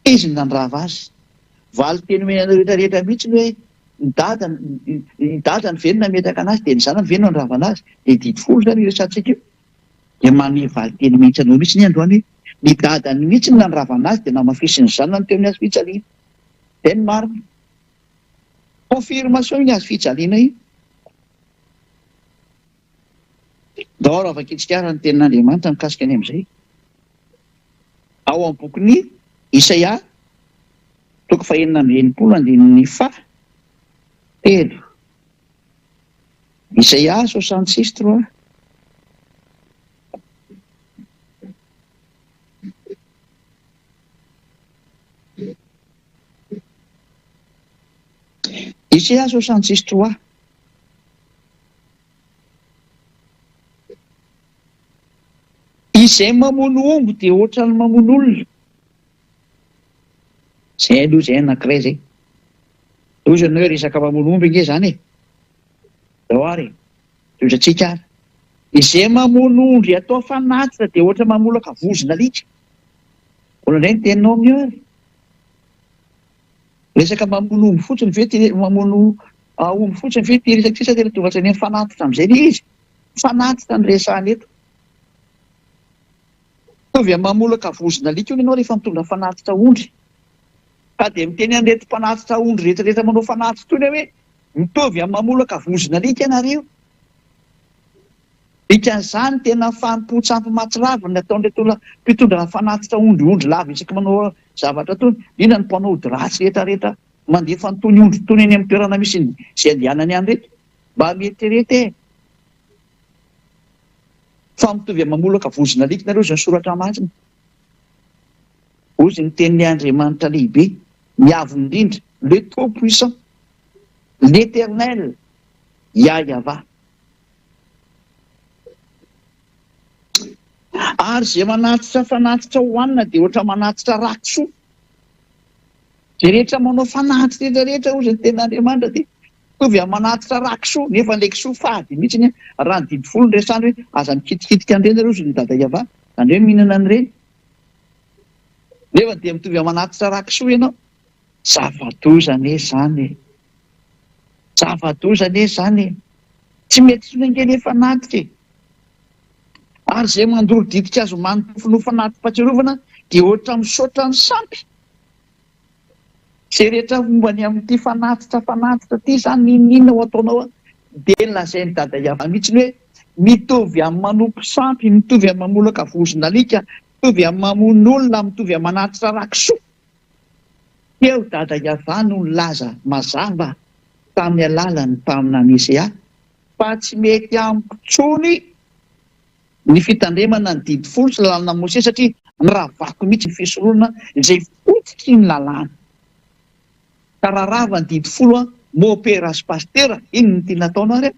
[SPEAKER 1] Izy no nandrava azy. Valy teny rehetrarehetra mihitsy ny hoe ny dada ny venona metaka anazy, dia ny zanany venona nandrava azy, dia didy folo zany resantsika io. Dia manome valy teny mihitsy anao mihitsy ny androany hoe ny dadany mihitsy no nandrava azy dia namafisy ny zanany teo amin'ny azy fijaliana. Teny marina. Confirmation ny azy fijaliana io. Daholo afaka itsikara ny tenin'Andriamanitra mikasika any amin'izay. Ao amin'ny bokin'ny Isaia, toko fahaenina amby enimpolo andininy faha telo. Isaia 66:3. Isaia 66:3. Izay mamono omby dia ohatra ny mamono olona. Zay aloha izay anankiray izay. Ozy ianao hoe resaka mamono omby nge zany e. Zao ary, tozatsika ary. Izay mamono ondry atao fanatitra dia ohatra mamolaka vozona alika. Ona indray ny teninao amin'io ary. Resaka mamono omby fotsiny ve mamono omby fotsiny ve ty resaka sisa tena tonga ny fanatitra amin'izay ilay izy. Fanatitra ny resahany eto. Mitovy amin'ny mamolaka vozona alika io ianao rehefa mitondra fanatitra ondry. Ka dia miteny an'irety mpanatitra ondry rehetrarehetra manao fanatitra toy hoe mitovy amin'ny mamolaka vozona alika ianareo. Dikan'izany tena fanompo-tsampy mahatsiravina ataon'ireo mpitondra fanatitra ondry lava isaka manao zavatra toy, inona ny mpanao ody ratsy rehetrarehetra mandefa nytony ondry tony eny amin'ny toerana misy izay andehanany any reto, mba mieritreretra e. Fa mitovy amin'ny mamolaka vozona alika nareo izay soratra masina. Ozy ny tenin'ny Andriamanitra lehibe, miavo indrindra, le trop puissant, l'éternel, Yahweh. Ary izay manatitra fanatitra hohanina dia ohatra manatitra rakisoa. Izay rehetra manao fanatitra rehetrarehetra ozy ny tenin'Andriamanitra dia mitovy amin'ny manatitra rakisoa, nefa ilay kisoa fady mihitsy raha ny didy folo ny resany hoe aza mikitikitika an'ireny nareo ozy ny dada Iavaly, izany hoe mihinana an'ireny. Nefa dia mitovy amin'ny manatitra rakisoa ianao. Zava-doza anie izany e. Zava-doza anie izany e. Tsy mety sonengeny efa natitra e. Ary izay mandoro didika azo manontofo no fanatim-pahatsiarovana dia ohatra misaotra ny sampy. Izay rehetra mombany amin'ity fanatitra ity izany ninona ho ataonao dia lazainy dada Iavaly mihitsy hoe mitovy amin'ny manompo sampy, mitovy amin'ny mamolaka vozona alika, mitovy amin'ny mamono olona, mitovy amin'ny manatitra rakisoa. Eo dada Iavaly no nilaza mazava tamin'ny alalany tamina misy fa tsy mety ampitrony ny fitandremana ny didy folo sy lalàna Mose satria niravako mihitsy ny fisoroana izay fototry ny lalàna. Ka raha rava ny didy folo mopera sy pastera, ino ny tiana ataonao reo?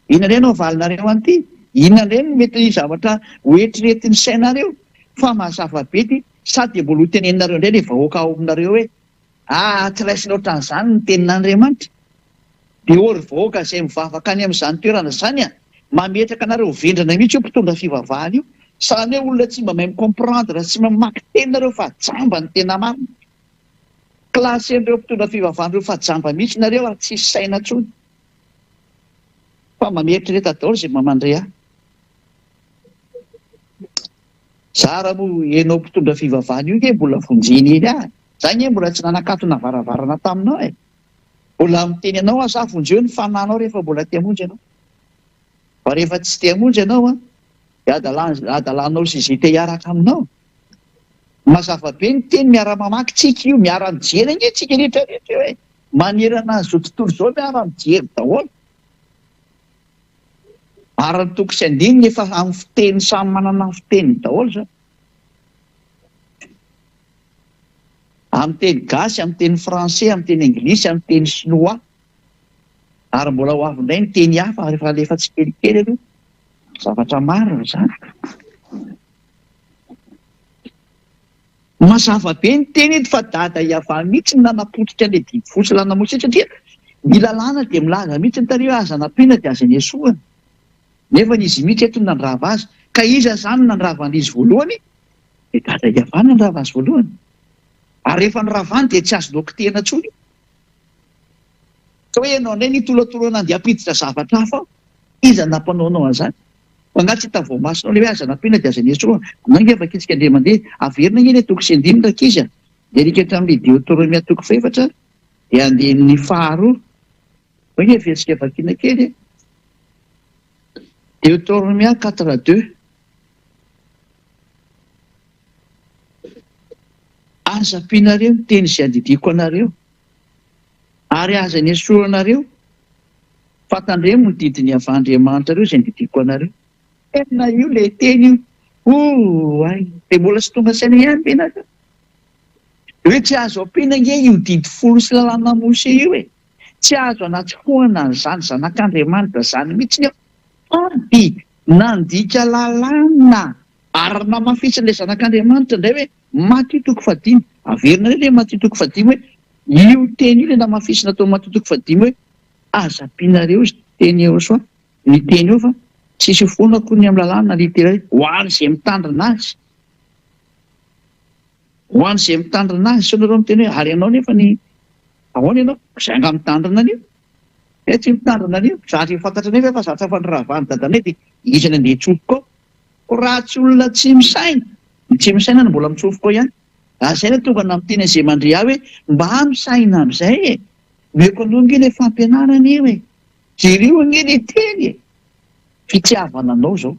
[SPEAKER 1] Inona indray no valinareo an'ity? Inona indray no mety zavatra hoetriretin'ny sainareo? Fa mazava be ty sady mbola ho teneninareo indray ilay vahoaka ao aminareo hoe tsy raisina ohatran'izany ny tenin'Andriamanitra. Dia ory vahoaka izay mivavaka any amin'izany toerana izany mametraka anareo vendrana mihitsy io mpitondra fivavahana io. Sahala hoe olona tsy mba mahay mikomprendre, tsy mamaky teninareo fa jamba ny tena marina. Klasy an'ireo mpitondra fivavahana ireo fa jamba mihitsy nareo ary tsisy saina intsony. Fa mametrareta daholo izay mamandray ahy. Zara moa ianao mpitondra fivavahana io ke mbola vonjiny iny ahy. Zay nye mbola tsy nanakatona varavarana taminao e. Mbola miteny anao aho za vonjeo ny fananao rehefa mbola tia monjy ianao. Fa rehefa tsy tia monjy ianao dia adalanao sy izay te hiaraka aminao. Mazava be ny teny miara-mamaky tsika io, miara-mijery anie tsika rehetra rehetra hoe manerana an'izao tontolo izao miara-mijery daholo. Ary ny toko sy andininy efa amin'ny fiteny samy manana ny fiteny daholo zao. Amin'ny teny gasy, amin'ny teny français, amin'ny teny anglisy, amin'ny teny chinois. Ary mbola ho avy indray ny teny hafa rehefa tsy kelikely aloha. Zavatra maro izany. Mazava be ny teny eto fa dada hiavahana mihitsy ny nanapotika an'ilay didy folo sy lalàna Mose satria ny lalàna dia milaza mihitsy ny tareo aza nampiana dia aza niesoana. Nefa izy mihitsy eto nandrava azy. Ka iza zany nandravan'izy voalohany? Dia dada hiavahana nandrava azy voalohany. Ary rehefa niravany dia tsy azo dokotena intsony. Tsy hoe ianao indray nitolotolona andeha hampiditra zavatra hafa aho. Iza nampanaonao an'izany? Fa nga tsy tavoamasinao ilay hoe aza nampiana dia aza niesoana. Nangefa kitsika andeha mandeha averina iny toko sy andinina ankizy. Dia alika hatramin'ilay Deutéronomie toko faefatra dia andeha ny faharoa. Hoe versika vakiana kely. Deutéronomie 4:2. Aza ampianareo ny teny izay andidiko anareo ary aza niesoranareo fantandremo ny didiny avandriamanitra reo izay andidiko anareo. Tena io ilay teny io. Ay, dia mbola tsy tonga saina ihany penaka. Hoe tsy azo ampiana nge io didy folo sy lalàna Mose io e. Tsy azo anatsofohana n'izany zanak'Andriamanitra zany mihitsy ady nandika lalàna ary namafisy ilay zanak'Andriamanitra indray hoe Matthieu toko 5. Averina ilay Matthieu toko 5 hoe io teny io ilay namafisy natao Matthieu toko 5 hoe aza ampianareo izy teny eo soa. Ny teny eo fa tsisy fonako ny amin'ny lalàna literaly ho an'izay mitandrina azy. Ho an'izay mitandrina azy so nareo miteny hoe ary ianao nefa ny ahoana ianao izay anga mitandrina an'io. Tsy mitandrina an'io. Zatra fantatra nefa fa zatra fa niravany dadanay dia izany andeha hitsofoka ao. Raha tsy olona tsy misaina, tsy misaina no mbola mitsofoka ao ihany. Izay no tonga namiteny izay mandre ahy hoe mba misaina amin'izay e. Meko aloha nge ilay fampianarana io e. Jereo nge ilay teny e. Fitiavana anao izao.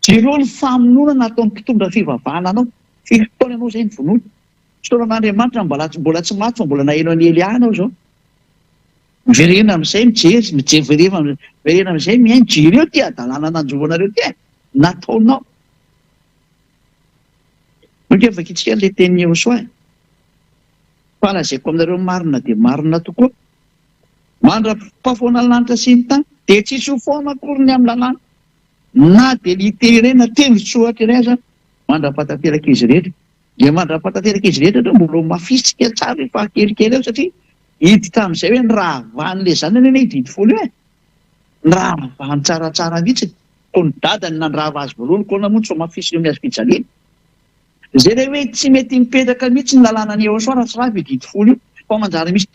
[SPEAKER 1] Jereo ny famonoana nataon'ny mpitondra fivavahana anao. Fitaona ianao izay ny vonoana. Fitaonan'Andriamanitra mbola tsy maty fa mbola naheno any Elia anao izao. Miverena amin'izay mijery, verena amin'izay mihaino. Jereo ty adalàna nanjoanareo ty e. Nataonao. Nuk efa kitsika ilay teny eo soa e. Falazaiko aminareo marina dia marina tokoa. Mandra-pahafoana ny lanitra sy ny tany dia tsisy ho foana akory ny amin'ny lalàna. Na dia litera na tendrotsoatra iray aza mandra-pahatanteraka izy rehetra. Dia mandra-pahatanteraka izy rehetra dia mbola mafisika tsara rehefa kelikely eo satria hiditra amin'izay hoe niravan'ilay zany anie didy folo io e. Niravany tsaratsara mihitsy. Ko ny dadany nandrava azy voalohany ko namoa tsy mafisy eo miazo fijaliana. Izay ilay hoe tsy mety mipetraka mihitsy ny lalàna ny eo soa raha tsy ravy didy folo io. Fa manjary misy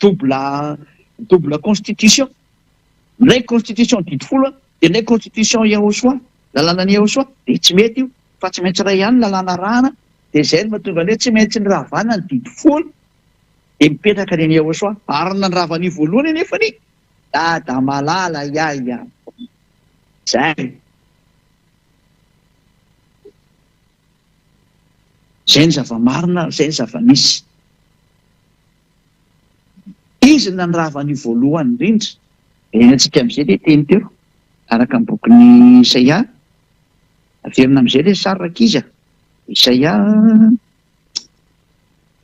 [SPEAKER 1] double constitution. Ndraiky constitution didy folo dia ndraiky constitution Yahosoa, lalàna ny Yahosoa dia tsy mety io. Fa tsy maintsy iray ihany ny lalàna rahana dia izay no mahatonga hoe tsy maintsy niravana ny didy folo dia mipetraka ny Yahosoa. Ary nandrava ny voalohany anefa ny dada malala ia. Zay. Izay ny zava-marina, izay ny zava-misy. Izy izina ny ravany voalohany indrindra. Eny antsika amin'izay le teny teo araka ny bokin'ny Isaia, averina amin'izay le sarrak'iza. Isaia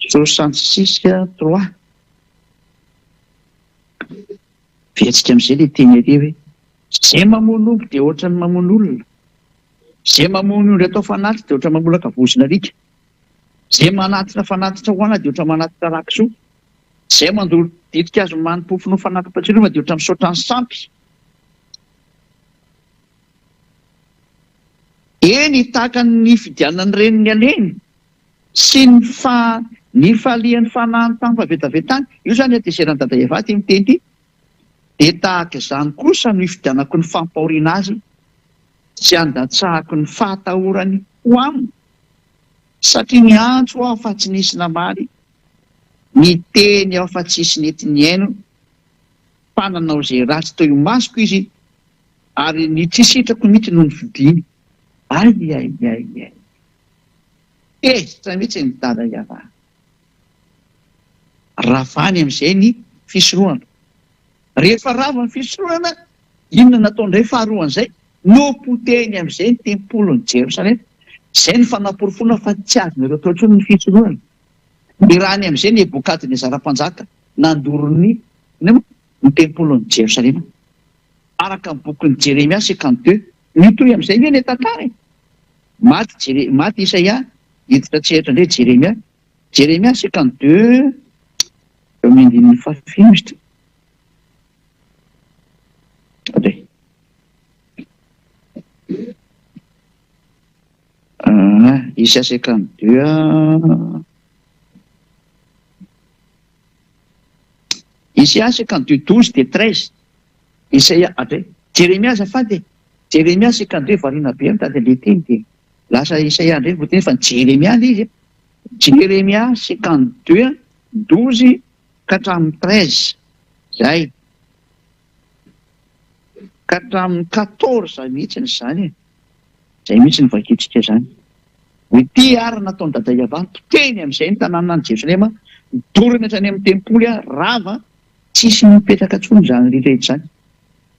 [SPEAKER 1] 66:3. Vetsika amin'izay le teny ery hoe zay mamono omby dia ohatra ny mamono olona, zay mamono ondry atao fanaty dia ohatra mamolaka vozona rika, zay manatitra fanatitra hoana dia ohatra manatitra rakisoa, zay mandolo ditika-azo manimpofony ho fanatram-patsiarova dia ohatra misaotra ny sampy. Eny tahaka ny fidianany reniny aleny sy ny fahalian'ny fanahy tany fahavetavetany. Io zany atezerany dada Eva ty miteny ity. Dia tahaka izany kosa no hifidianako ny fampahoriana azy sy andatsahako ny fahatahorany ho aminy, satria ny antso aho fa tsy nisy namaly, ny teny aho fa tsisy netiny aino, mpananao izay ratsy teo masoko izy ary ny tsisitrako mihitsy no ny fidiny. Ay. Ezitra mihitsy ny dada Eva. Ravany amin'izay ny fisorohana. Rehefa rava ny fisorohana, inona nataondray faharoan'izay? Nopoteny amin'izay ny tempolon'ny Jerosalema. Izay ny fanaporofona fa tsy azon'ireo atao intsony ny fisorohana. Irany amin'izay ny Nebokadnezara mpanjaka nandorony ny tempolon'ny Jerosalema. Araka ny bokin'ny Jeremia 52, mitohy amin'izay hoe ny tantara. Maty Isaia, hiditra tseratra indray Jeremia 52, eo amin'ny andininy fahafimitra. Isaia 52, Isaia 52, 12 dia 13. Isaia Jeremia azafady, Jeremia 52 variana be mitady le teny dia lasa Isaia indray vao teny fa Jeremia le izy. Jeremia 52, 12 ka hatramin'ny 13. Zay. Ka hatramin'ny 14 mihitsy ny zany. Zay mihitsy ny vakitsika zany. Hoe ty ary nataony dada Eva teny amin'izay ny tanàna ny Jerosalema, dorina hatrany amin'ny tempoly rava, tsisy mipetraka intsony zany rehetra zany.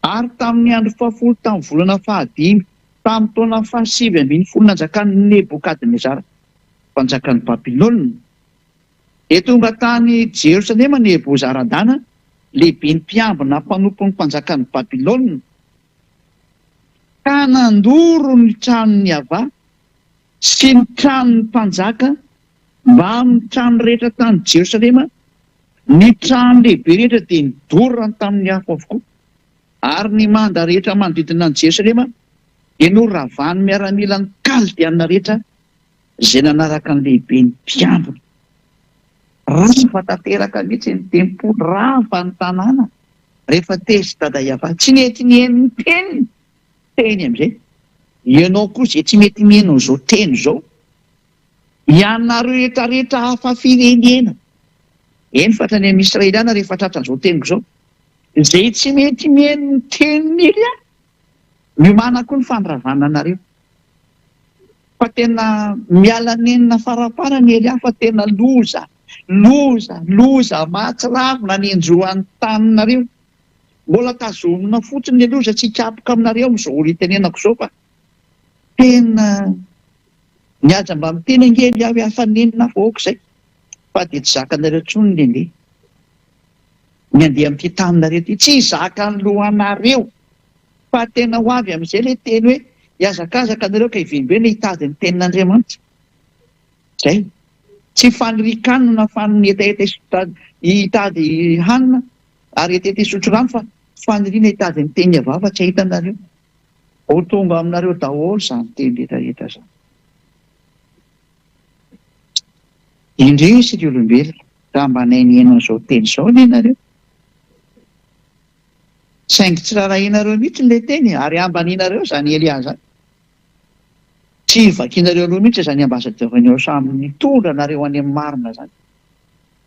[SPEAKER 1] Ary tamin'ny andro 10 tamin'ny volana 15, tamin'ny taona 770 nanjakan'ny Nebokadnezara, mpanjakan'ny Babilôna, dia tonga tany Jerosalema Nebozaradana, lehibe ny mpiambina mpanompon'ny mpanjakan'ny Babilôna, ka nandoro ny tranony Ava sy ny tranony mpanjaka mba amin'ny trano rehetra tany Jerosalema. Ny trano lehibe rehetra dia nidorana tamin'ny afo avokoa, ary ny manda rehetra manodidina ny Jerosalema dia noravany miaramila ny kaldiana rehetra izay nanaraka ny lehibe ny mpiambina. Rava tanteraka mihitsy ny tempo, rava ny tanàna rehefa tezy dada Eva tsy mety mihaino ny teny amin'izay. Ianao koa izay tsy mety mihaino izao teny izao, ianareo rehetrarehetra hafa firenena, eny fatra ny amin'ny Israeliana rehefa tratran'izao teniko izao, izay tsy mety mihaino ny teniny iry miomana koa ny fandravana anareo. Fa tena miala nenina faraparany ery fa tena loza mahatsiravina ny enjoan'ny taninareo. Mbola tazomina fotsiny ny loza tsy hikapoka aminareo amin'izao ritenenako izao, fa tena mihaja mba miteny angely aho hafanenina foaka izay, fa dia tsy zakanareo intsony lehibe ny andeha amin'ity taninareo ty, tsy zaka ny lohanareo, fa tena ho avy amin'izay le teny hoe hiazakazaka anareo ka hivimbena hitady ny tenin'Andriamanitra. Zay tsy fanirikanina fa ny etaeta hitady hanina ary etaeta hisotro rano, fa faniriana hitady ny teny Ava fa tsy ahitanareo. Ho tonga aminareo daholo izany teny rehetrarehetra zany. Indrisy ry olombelona, raha mba nainihaino an'izao teny izao nenareo. Saingy tsy rarahinareo mihitsy le teny, ary ambanianareo zany Elia zany. Tsy vakinareo aloha mihitsy zany ambazadiovanao samy nitondra nareo any amin'ny marina zany.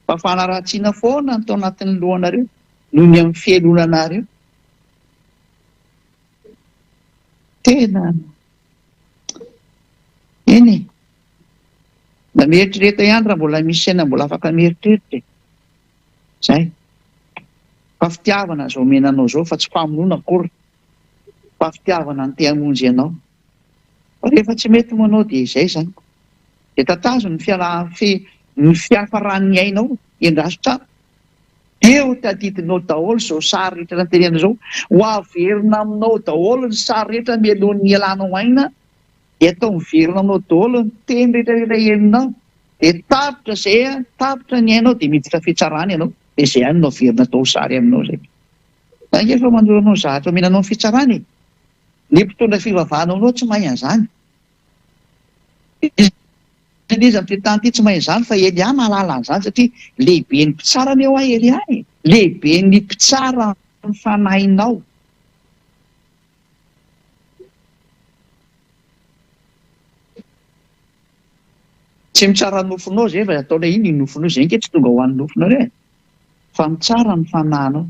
[SPEAKER 1] Fa fanaratsiana foana ny tao anatin'ny lohanareo noho ny amin'ny fialonanareo. Tena eny na mieritrereta ihany raha mbola misy saina mbola afaka mieritreritra. Zay. fa fitiavana zao menanao zao fa tsy famonoana akory fa fitiavana ny te-hamonjy ianao fa rehefa tsy mety moanao dia izay zany dia tatazo ny fiafarany ainao endraso tsara eo tadidinao daholo zao sary rehetra nantenena zao ho averina aminao daholo ny sary rehetra mialohan'ny ialanao aina dia atao miverina aminao daholo ny teny rehetrarehetra heninao dia tapitra zay tapitra ny ainao dia miditra fitsarana ianao dia izay ihany no averina atao sary aminao zay efa mandoranao zahatra menanao ny fitsarana ny mpitondra fivavahanao anao tsy mahay an'izany izy amin'ity tany ity tsy mahay an'izany fa Elia mahalala an'izany satria lehibe ny mpitsarana eo Elia lehibe ny mpitsara ny fanahinao tsy mitsara nofonao zay fa ataona iny nofonao zay nke tsy tonga ho an'ny nofonao re fa mitsara ny fanahinao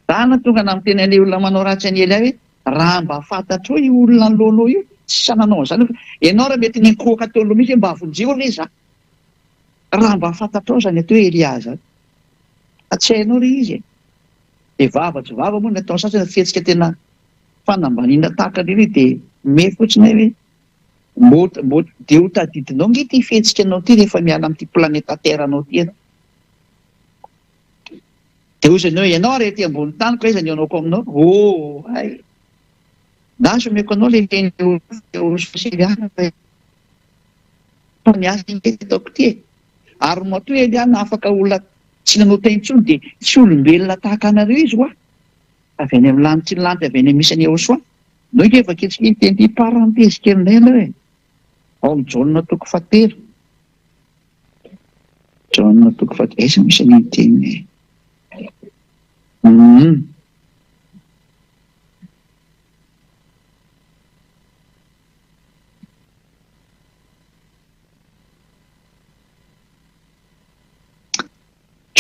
[SPEAKER 1] dana tonga na miteny an'ilay olona manao ratsy any Elia hoe raha mba fantatro io olona alohanao io tsy sananao an'izany ianao raha mety ny nikoaka teo aloha mihitsy mba avonjeo re za raha mba fantatrao zany atao Elia zany tsy hainao re izy dia vavatry vava moa ny atao sasany fihetsika tena fanambaniana tahaka reny dia me fotsiny hoe mbo dia ho tadidinao nge ty fihetsika anao ty rehefa miala amin'ity planeta terre anao ty ianao dia ozanao ianao rety ambony tany ko aizany anaoko aminao ay na someko anao le sosialiana fa niasa taoko ty ary mato Eliana afaka olona tsy nanao taintsony dia tsy olombelona tahaka anareo izy hoa avy any amin'ny lanitra ny lanitra avy any misany Ahosoa no efa ketsiky teny parenthèse kelinay anao e ao amin'ny Jaona toko 7 Jaona toko 7 esa misy ny teny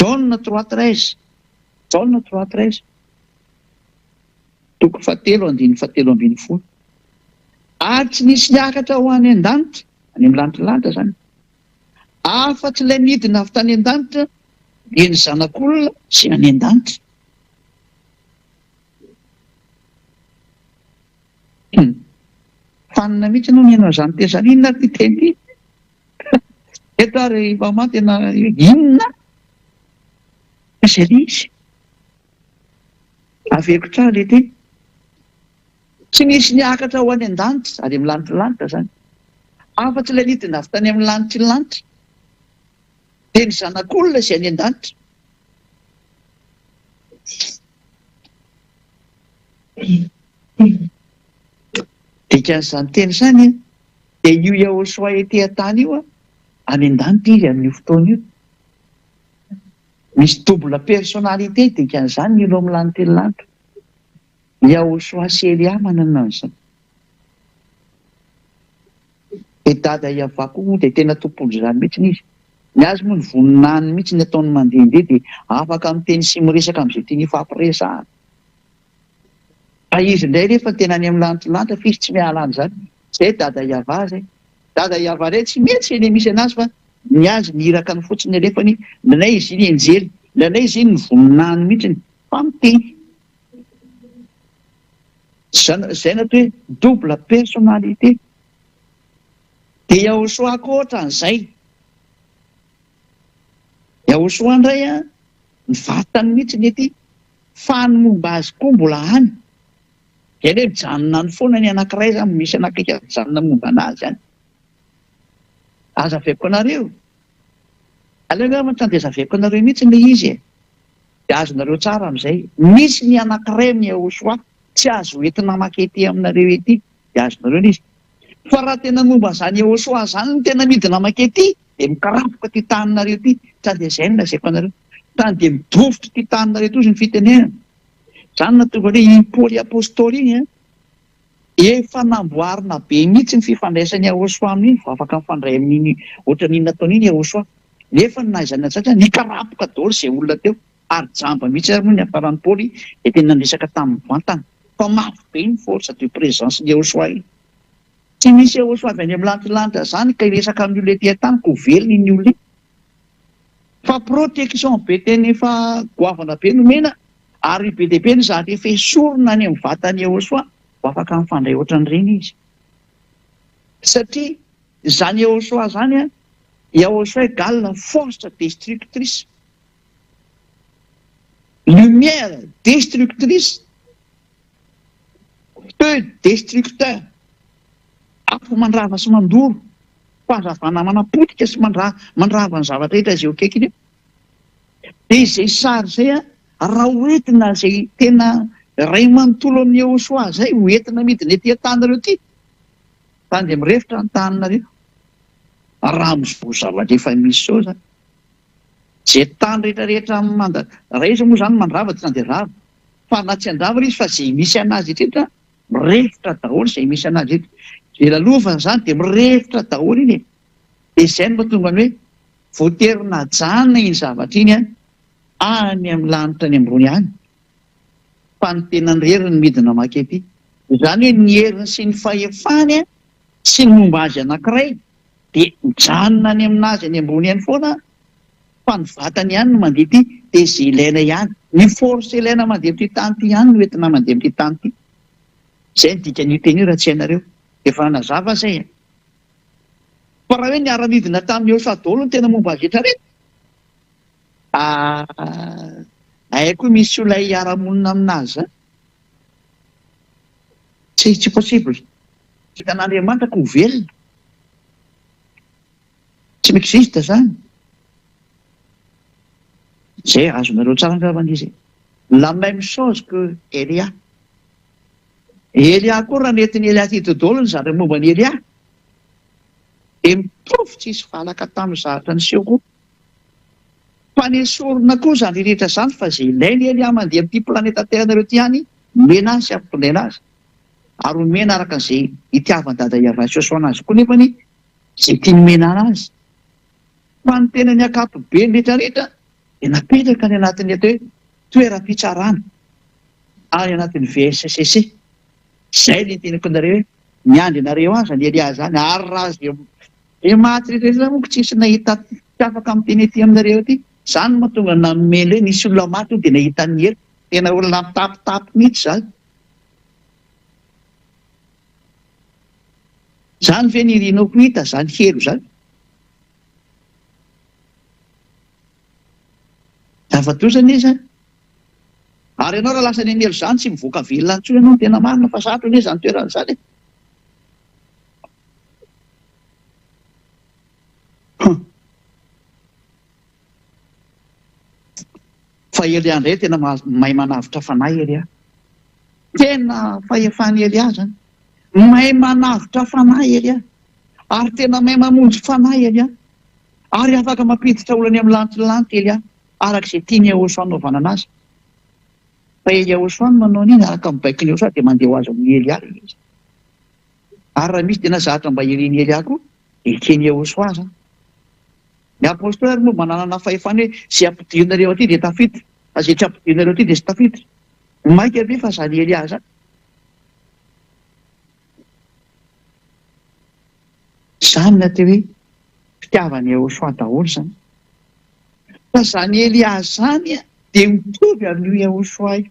[SPEAKER 1] Jaona 3:13 Jaona 3:13 toko 7:17 ary tsy nisy niakatra ho any an-danitra any amin'ny lanitra zany afa-tsy ilay midina avy tany an-danitra dia ny zanak'olona sy any an-danitra fanina mihitsy anao nianao zany tezany inona ty teny ty eto ary mama tena inona izay izy aveko tsara le teny tsy nisy niakatra ho any an-danitra ary amin'ny lanitra zany afa-tsy ilay nidina avy tany amin'ny lanitra ny lanitra dia ny zanak'olona izay any an-danitra dikan'izany teny izany dia io Ahosoa ety an-tany io any an-danitra izy amin'io fotoana io misy double personnalité dikan'izany ny ilo amin'ny lanitra ny lanitra ny Ahosoa sy Elia manana an'izany dia dada iavako moa dia tena tompony izany mihitsy izy ny azy moa ny voninany mihitsy ny ataony mandehandeha dia afaka miteny sy miresaka amin'izay tiany ifampiresahana fa izy indray rehefa tena any amin'ny lanitra lanitra fa izy tsy miala an'izany zay dada iava zay dada iava ray tsy mety eny misy anazy fa ny azy niraka ny fotsiny alefany nanay izy iny enjely nanay izy iny ny voninany mihitsy fa miteny zay na hoe double personnalité dia Ahosoa koatra an'izay Ahosoa indray ny vatany mihitsy ny ety fa ny momba azy koa mbola any dia hoe mijanona ny foana ny anankiray zany misy anakika mijanona momba anazy any azaveko anareo aleo matandezaveko anareo mihitsy le izy dia azonareo tsara amin'izay misy ny anankiray amin'ny Ahosoa tsy azo entina makety aminareo ety dia azonareo izy fa raha tena momba zany Ahosoa zany ny tena midina makety dia mikarapoka ty taninareo ty sa dia izay no lazaiko anareo tany dia midofotra ty taninareo tozy ny fitenenana zany natonga hoe i Paoly apôstôly iny efa namboarina be mihitsy ny fifandraisan'ny Ahosoa amin'iny fa afaka mifandray amin'iny ohatran'iny nataon'iny Ahosoa nefa ny nahaizana tsatra nikarapoka daholo izay olona teo ary jamba mihitsy ary moa ny afaran'ny Paoly dia tena nisaka tamin'ny vantana fa mafy be ny force de présence ny Ahosoa iny tsy misy Ahosoa avy any amin'ny lanitra zany ka hiresaka amin'olona ety an-tany ko velona iny olona fa protection be teny efa goavana be nomena ary be dehibe ny zany efa esorona any amin'ny vatany Jehosoa ho afaka mifandray ohatran'ireny izy satria zany Jehosoa zany a Jehosoa égale force destructrice, lumière destructrice, feu destructeur, afo mandrava sy mandoro, fahazavana manapotika sy mandrava ny zavatra rehetra izay akekiny eo. Dia izay sary izay a raha hoentina izay tena ray manontolo amin'ny Jehosoa zay hoentina midina ety an-tanareo ity fa dia mirefitra ny tananareo raha mizao zavatra efa misy zao zany. Izay tany rehetrarehetra raha izy moa zany mandrava tena dia rava fa na tsy andrava izy fa izay misy anazy etrehitra mirefitra daholo izay misy anazy eto. Izay lalovana zany dia mirefitra daholo iny e. Dia izay no mahatonga ny hoe voaterina janona iny zavatra iny any amin'ny lanitra any ambony any fa ny tena ny reriny midina makety. Izany hoe ny heriny sy ny fahefany sy ny momba azy anankiray dia mijanona any aminazy any ambony any foana fa ny vatany ihany no mandeha ity dia izay ilaina ihany. Ny force ilaina mandeha amin'ity tany ity ihany no entina mandeha amin'ity tany ity. Izay ny dikan'io teny io raha tsy hainareo. Efa nazava zay e. Fa raha hoe niara-midina tamin'ny Jehosoa daholo no tena momba azy rehetrarehetra. Haiko misy olona hiara-monina aminazy tsy possible. Hitan'Andriamanitra ko velona. Tsy existe zany. Zay azonareo tsara angavana la même chose que Elia. Elia koa raha nentin'ny Elia ty dodolo ny zavatra momba ny Elia dia mitovy tsisy valaka tamin'ny zavatra niseho koa. Fa ny esorina koa zany rehetra zany fa izay ilainy Elia mandeha amin'ity planeta Terre-nareo ty ihany mena azy sy ampitondena azy ary omena araka an'izay itiavany dada Iava sy Joshua anazy koa nefany izay tiany mena anazy. Fa ny tena ny akapobe rehetrarehetra dia napetraka ny anatin'ny atao hoe toeram-pitsarana any anatin'ny VSCC. Izay ny tenako anareo hoe miandry anareo azy ny Elia zany ary raha izay maty rehetrarehetra moa tsisy nahita afaka miteny ety aminareo ety. Izany no mahatonga namena hoe nisy olona maty dia nahita ny hery. Tena olona mitapitapy mihitsy zany. Zany ve ny rinoko hita zany hero zany. Afatosana izy ary ianao raha lasa ny anelo zany tsy mivoaka velona intsony ianao tena marina fa sarotra anie zany toerana zany. Fa Elia indray tena mahay manavitra fanahy Elia. Tena fahefany Elia zany. Mahay manavitra fanahy Elia. Ary tena mahay mamonjy fanahy Elia. Ary afaka mampiditra olany amin'ny lantilanty Elia arak'izay tiany Jehosoa anaovana anazy. Fa Jehosoa manao an'iny araka mibaiko ny Jehosoa dia mandeha ho azy amin'ny Elia izy. Ary raha misy tena zavatra mba iren'ny Elia koa dia ekeny Jehosoa zany. Ny apôstôly ary moa manana fahefany hoe izay ampidirina aty dia tafiditra, izay tsy ampidirina aty dia tsy tafiditra. Maika be fa zany Elia zany. Zany na teo hoe fitiavany Jehosoa daholo zany. Fa zany Elia zany dia mitovy amin'io Jehosoa io.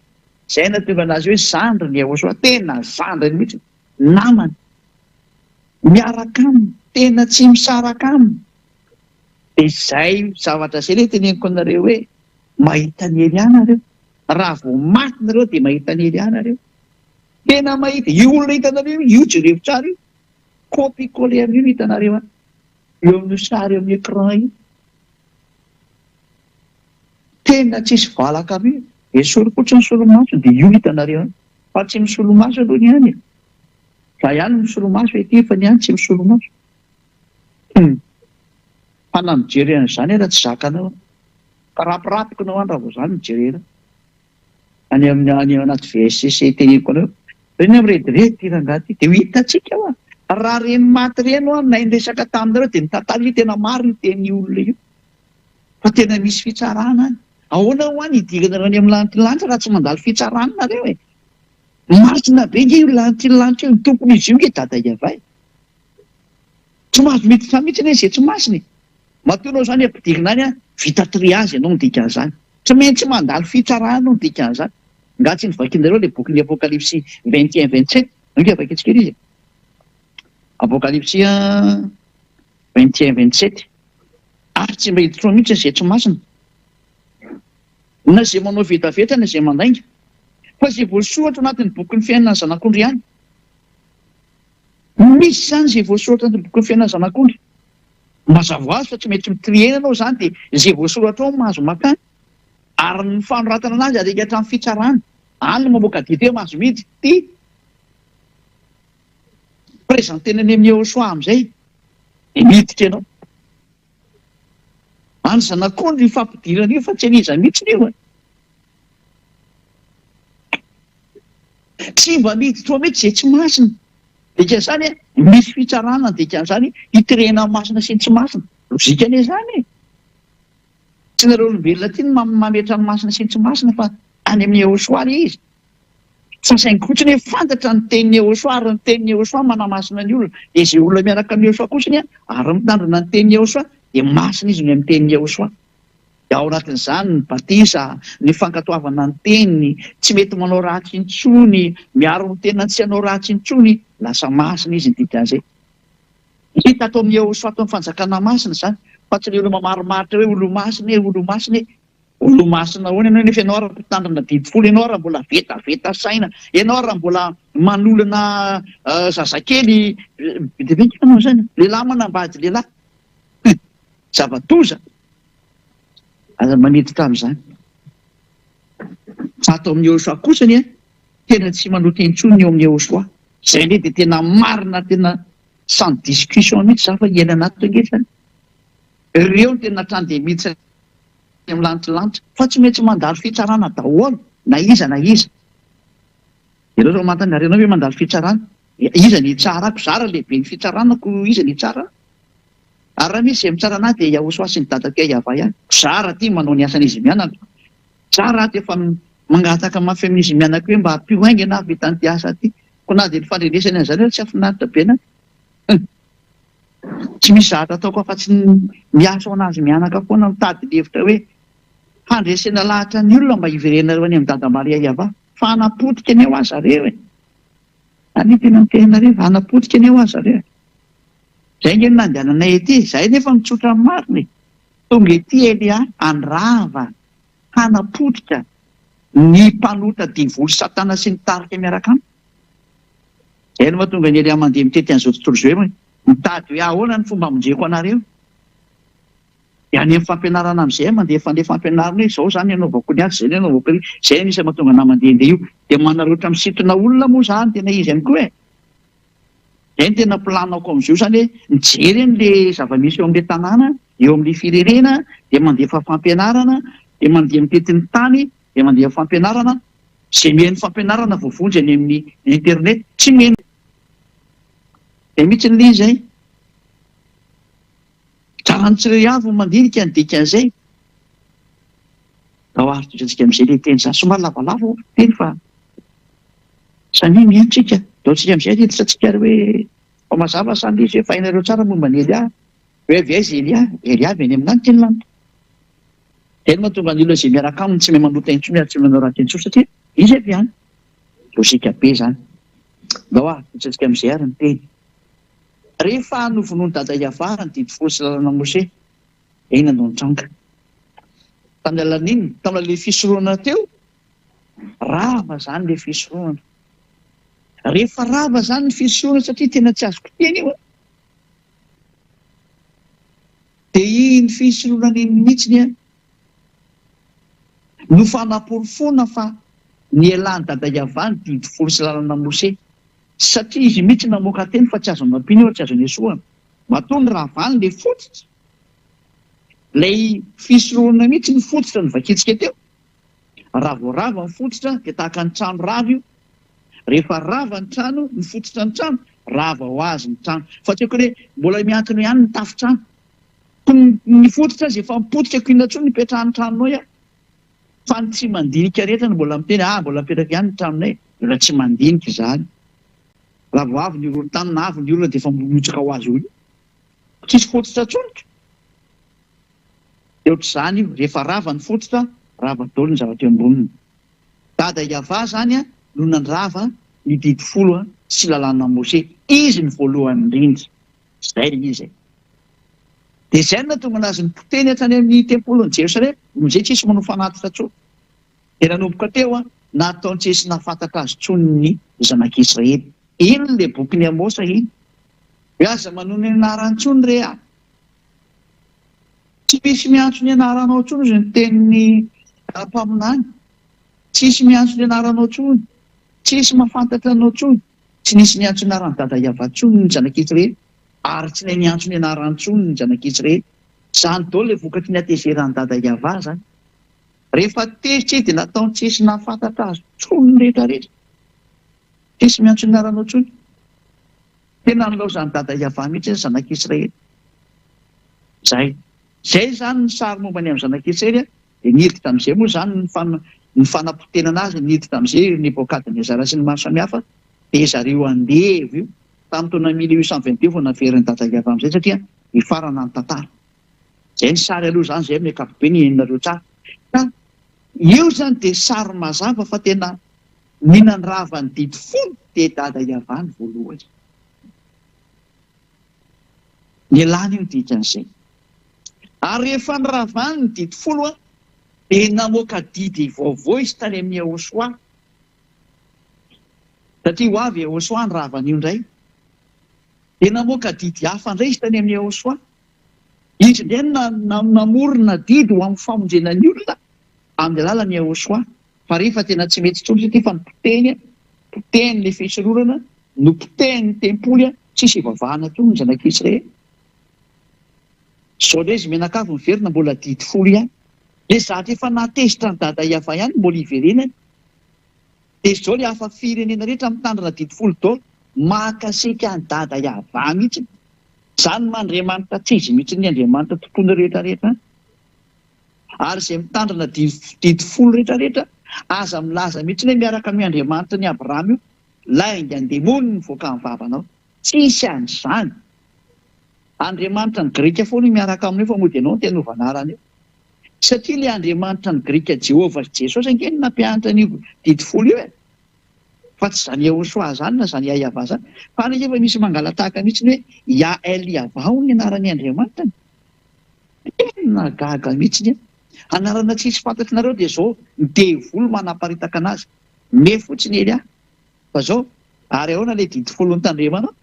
[SPEAKER 1] Izay nahatonga anazy hoe zandriny Jehosoa, tena zandriny mihitsy, namany. Miaraka aminy, tena tsy misaraka aminy. Dia izay zavatra izay ilay teneniko anareo hoe mahita ny Elia nareo. Raha vao maty nareo dia mahita ny Elia nareo. Tena mahita. Io olona hitanareo io jereo tsara io. Copie-coller io hitanareo eo amin'ny sary eo amin'ny écran io. Tena tsisy valaka io. Esory fotsiny ny solomaso dia io hitanareo fa tsy misolomaso aloha ny ihany. Fa ihany misolomaso ety fa ny ihany tsy misolomaso. Fa na mijery an'izany raha tsy zakanao. Ka rapirapiko nao raha vao izany mijery. Any anaty VSCC teneniko anao. Reny amirediredy rangaty dia ho hitantsika ao. Raha reny maty reny na indresaka taminareo dia mitantara tena maro io teny olona io. Fa tena misy fitsarana any. Ahoana ho any hidirana any amin'ny lantilanitra raha tsy mandalo fitsarana nareo e. Marina be io lantilanitra io ny tompony izy io nge dada Iava. Tsy mahazo miditra mihitsy izy tsy masiny. Matoanao zany ampidirina any vita triazy ianao ny dikan'izany. Tsy maintsy mandalo fitsarana no dikan'izany. Nga tsy nivakinareo le bokin'ny Apokalipsy 21-27 ange vakitsika izy. Apokalipsy 21-27 ary tsy mba hiditra mihitsy izay tsy masina. Na izay manao vetaveta na izay mandainga. Fa izay voasoratra anatin'ny bokin'ny fiainana ny zanak'ondry ihany. Misy izany izay voasoratra anatin'ny bokin'ny fiainana ny zanak'ondry. Mazava ho azy fa tsy mety mitriena anao izany dia izay voasoratra ao mahazo makany. Ary ny fanoratana anazy arika hatramin'ny fitsarana. Any no mamoaka dite mahazo midy. Ty prezantena any amin'ny Yehosoa amin'izay dia miditra ianao. Any zanak'ondry ny fampidirana io fa tsy aniza mihitsy io. Tsy mba miditra mihitsy izay tsy masina. Dikan'izany misy fitsarana dikan'izany hitirena masina sy ny tsy masina. Lozika anie izany. Tsy nareo olombelona ty no mametra ny masina sy ny tsy masina fa any amin'ny Yehosoa izy. Sasaingy fotsiny hoe fantatra ny tenin'ny Yehosoa ary ny tenin'ny Yehosoa manamasina ny olona. Dia izay olona miaraka amin'ny Yehosoa kotsiny ary mitandrina ny tenin'ny Yehosoa dia masina izy ny amin'ny tenin'ny Yehosoa. Dia ao anatin'izany ny batisa, ny fankatoavana ny teniny, tsy mety manao ratsy intsony, miaro ny tenina tsy hanao ratsy intsony, lasa masina izy ny dikan'izay. Hita ato amin'ny Yehosoa ato amin'ny fanjakana masina izany. Fa tsy ilay olona marimaritra hoe olo masina, olo masina hoana ianao nefa ianao raha mpitandrina didifolo, ianao raha mbola vetaveta saina, ianao raha mbola manolana zazakely bedibenka ianao izany. Lehilahy manambady lehilahy. Zavatoza. Aza maniditra amin'izany. Fa ato amin'ny Yehosoa kosany tena tsy manoty intsony eo amin'ny Yehosoa. Izay indray dia tena marina, tena sans discussion mihitsy za fa hiaina anaty toangetrany. Ireo tena hatrany miditra amin'ny lanitra fa tsy maintsy mandalo fitsarana daholo na iza na iza. Ireo raha mantany arenao hoe mandalo fitsarana. Iza ny tsarako, zara lehibe ny fitsaranako, iza ny tsara. Ary raha misy izay mitsara anahy dia Yehosoa sy ny dadako Yahva ihany. Zara ty manao ny asan'izy mianaka. Zara ty efa mangataka mafy amin'izy mianaka hoe mba hampio hainga na vitan'ny ty asa ty. Ko na dia ny fandrenesany an'izany tsy afinaritra be na. Tsy misy zahatra ataoko afa-tsy miasa ho anazy mianaka foana mitady hevitra hoe handresena lahatra ny olona mba hiverenareo any amin'ny dada Maria Yahva. Fa hanapotika ny eo azy zareo e. Any tena mitenareo hanapotika ny eo azy zareo. Izay nge nandehananay ety, zahay nefa mitsotra ny mariny. Tonga ety Elia andrava, hanapotika ny mpanota divoly Satana sy ny tarika miaraka aminy. Izay no mahatonga ny Elia mandeha mitety an'izao tontolo izao hoe mitady hoe ahoana ny fomba amonjeko anareo. Dia any amin'ny fampianarana amin'izay mandeha fandeha fampianarana hoe izao izany anaovako ny azy, izay anaovako ny izay anisany mahatonga na mandehandeha io. Dia manaroatra misintona olona moa izany tena izy ihany koa e. Izay no tena planako amin'izao izany hoe mijery an'ilay zava-misy eo amin'ilay tanàna, eo amin'ilay firenena, dia mandeha fampianarana, dia mandeha mitety ny tany, dia mandeha fampianarana, izay miheny fampianarana voavonjy any amin'ny internet, tsy miheny. Dia mihitsy ny izay. Tsara ny tsiraiavo mandinika ny dikan'izay. Ao ary toetratsika amin'izay ilay teny izany. Somary lavalava teny fa samy miantsika. Dao tsika amin'izay hiditrantsika hoe mazava samy izy hoe fahinareo tsara momba ny Elia. Hoe avy aiza Elia? Elia avy any amin'any teny lanitra. Teny mahatonga ny olona izay miaraka aminy tsy mahay manota intsony ary tsy manao ratsy intsony satria izy avy any. Lozika be izany. Dao ary toetratsika amin'izay ary ny teny. Rehefa novonoan'i dada Yahva ny didifolo sy lalana Mose, eny no nitranga. Tamin'ny alalan'iny, tamin'ilay fisorohana teo, rava izany ilay fisorohana. Rehefa rava izany ny fisorohana satria tena tsy azoko teny io. Dia iny fisorohana iny mihitsiny no fanaporofona fa nielan'i dada Yahva ny didifolo sy lalana Mose. Satria izy mihitsy namoaka teny fa tsy azo mampiny eo, tsy azo nesoana. Matoa ravany ilay fototra. Ilay fisorohana mihitsy ny fototra ny vakitsika teo. Ravoarava ny fototra dia tahaka ny trano rava io. Rehefa rava ny trano, ny fototra ny trano, rava ho azy ny trano. Fa tsy hoe mbola miankina ihany ny tafi-trano. Ny fototra azy efa mipotika ko inona intsony nipetrahan'ny tranonao ia. Fa ny tsy mandinika rehetra no mbola miteny mbola mipetraka ihany ny tranonay. Mbola tsy mandinika izany. Raha vao avy ny olona tany na avy ny olona dia efa mimotsaka ho azy olo. Tsisy fototra intsony. ohatr'izany io rehefa rava ny fototra rava daholo ny zavatra eo amboniny. Dada Iava zany a no nandrava ny didi folo sy lalàna Mose. Izy ny voalohany indrindra. Zay izy. Dia zay no natonga anazy ny poteny hatrany amin'ny tempolon'i Jerosalema, amizay tsisy manao fanatitra intsony. Dia nanomboka teo nataony tsisy nahafantatra azy intsony ny zanak'Israely. Iny le bokin'ny Amosa iny. Aza manohy ny anarany intsony re a. Tsy misy miantso ny anaranao intsony izy ny tenin'ny mpaminany. Tsisy miantso ny anaranao intsony. Tsisy mahafantatra anao intsony. Tsy nisy niantso ny anaran'ny dada Iava intsony ny zanak'Israely. Ary tsy niantso ny anarany intsony ny zanak'Israely. Zany daholo le vokatry ny atezeran'ny dada Iava zany. Rehefa tezitra dia nataony tsisy nahafantatra azy intsony rehetrarehetra. Tsisy miantso ny anaranao intsony. Tena nilaozany dada Iava mihitsy ny zanak'Israely. Zay. Zay zany ny sary momba ny amin'ny zanak'Israely dia niditra amin'izay moa zany ny fanampotenana azy niditra amin'izay Nebokadnezara sy ny maro samihafa dia zareo andevo io tamin'ny taona 1822 vao naveriny dada Iava amin'izay satria hifarana ny tantara. Zay ny sary aloha zany zay amin'ny ankapobeny henonareo tsara. Io zany dia sary mazava fa tena ninandrava ny didi folo dia dada Iava ny voalohany. Ny lany io dikan'izay. Ary rehefa niravany ny didi folo dia namoaka didy vaovao izy tany amin'ny Ahosoa. Satria ho avy Ahosoa ny ravany io indray. Dia namoaka didy hafa indray izy tany amin'ny Ahosoa. Izy indray namorona didy ho amin'ny famonjena ny olona amin'ny alalan'ny Ahosoa. Fa rehefa tena tsy mety intsony satria fa poteny le fisororana, no poteny ny tempoly, tsisy ivavahana intsony ny zanak'Israely. Zao indray izy menakavy miverina mbola didy folo ihany. Dia zatra efa natezitra ny dada Iava ihany mbola hiverenany. Dia zao le hafa firenena rehetra mitandrina didy folo daholo mahakasika ny dada Iava mihitsy. Zany mandriamanitra tsy izy mihitsy ny Andriamanitra tontolo rehetrarehetra. Ary izay mitandrina didy folo rehetrarehetra aza milaza mihitsy hoe miaraka amin'ny Andriamanitra ny Abrahama io, lainga ny demony nivoaka amin'ny vavanao. Tsisy an'izany. Andriamanitra ny Grika foana miaraka amin'io fa mody ianao ny tena ovanarany io. Satria ilay Andriamanitra ny Grika Jehovah Jesosy angeny nampianatra an'io didy folo io e. Fa tsy zany Ahosoa zany na zany Iava zany. Fa nefa misy mangalatahaka mihitsy hoe Iava ny anaran'ny Andriamanitra. Tena gaga mihitsy. Anarana tsisy fantatrinareo dia zao ny devolo manaparitaka anazy. Me fotsiny ely aho. Fa zao ary ahoana ilay didy folo ny tandremanao?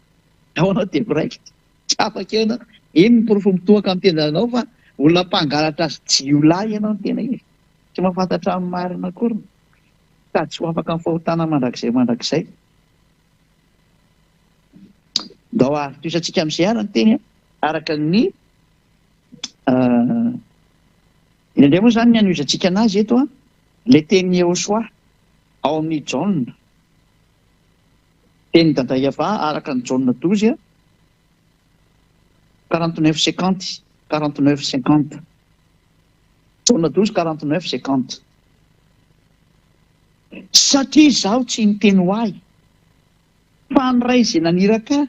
[SPEAKER 1] Ahoana dia miraikitra. Tsy afaka ianao. Iny ny porofo mitohaka amin'ny tendanao fa olona mpangalatra azy jiolahy ianao ny tena izy. Tsy mahafantatra amin'ny marina akory. Ka tsy ho afaka amin'ny fahotana mandrakizay. Dao toisantsika amin'izay ary ny teny araka ny indray moa zany ny anoizantsika anazy eto le tenin'ny Ahosoa ao amin'ny Jaona. Teny dada Iava araka ny Jaona 12 49-50. Jaona 12 49-50. Satria izaho tsy niteny ho ahy fa ny ray izay naniraka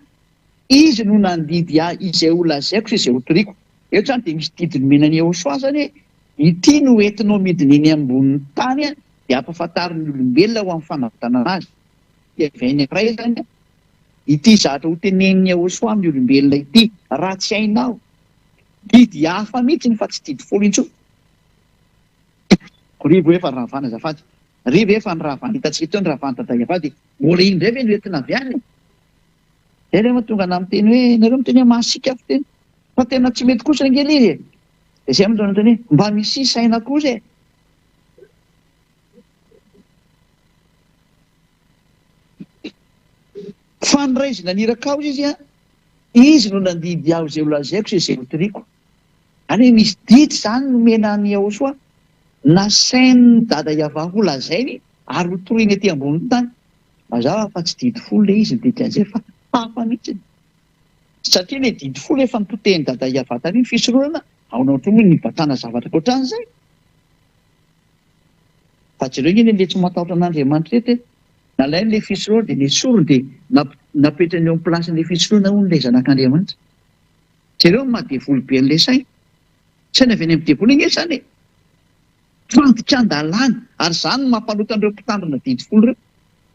[SPEAKER 1] izy no nandidy izay ho lazaiko sy izay ho toriko. Eto zany dia misy didiny menan'ny Ahosoa zany ity no entinao midina eny ambonin'ny tany dia ampahafantarin'ny olombelona ho amin'ny fanavotana azy. Dia vainy ankiray zany ity zatra ho tenen'ny Ahosoa amin'ny olombelona ity raha tsy hainao. Didy hafa mihitsy fa tsy didy folo intsony. Rivo efa ravana azafady. Rivo efa ny ravana hitantsika eto ny ravana dada Iava dia mbola iny indray ve no entina avy any. Zay ilay mahatonga ana amin'ny teny hoe nareo miteny mahasika fiteny. Fa tena tsy mety kosa angely izy. Dia izay mitondra teny hoe mba misy saina kosa e. Fa ny ray izy naniraka ao izy no nandidy aho izay ho lazaiko sy izay ho toriko. Any misy didy zany no menan'ny Ahosoa nasain'ny dada Iava ho lazainy ary ho toriana ety ambonin'ny tany. Mazava fa tsy didy folo ilay izy ny dikan'izay fa hafa mihitsy. Satria ilay didy folo efa nipoteny dada Iava tany ny fisororana ao ohatran'ny ny batana zavatra ohatran'izay. Fa jereo iny ilay tsy matahotra an'Andriamanitra rehetra nalain'ilay fisororana dia ilay sorony dia napetrany eo amin'ny plasin'ilay fisororana hono ilay zanak'Andriamanitra. Jereo mahadevoly be an'ilay saina. tsy haina avy any amin'ny diabola iny zany e fandikan-dalàna ary zany no mampanotan'ireo mpitandrina didifolo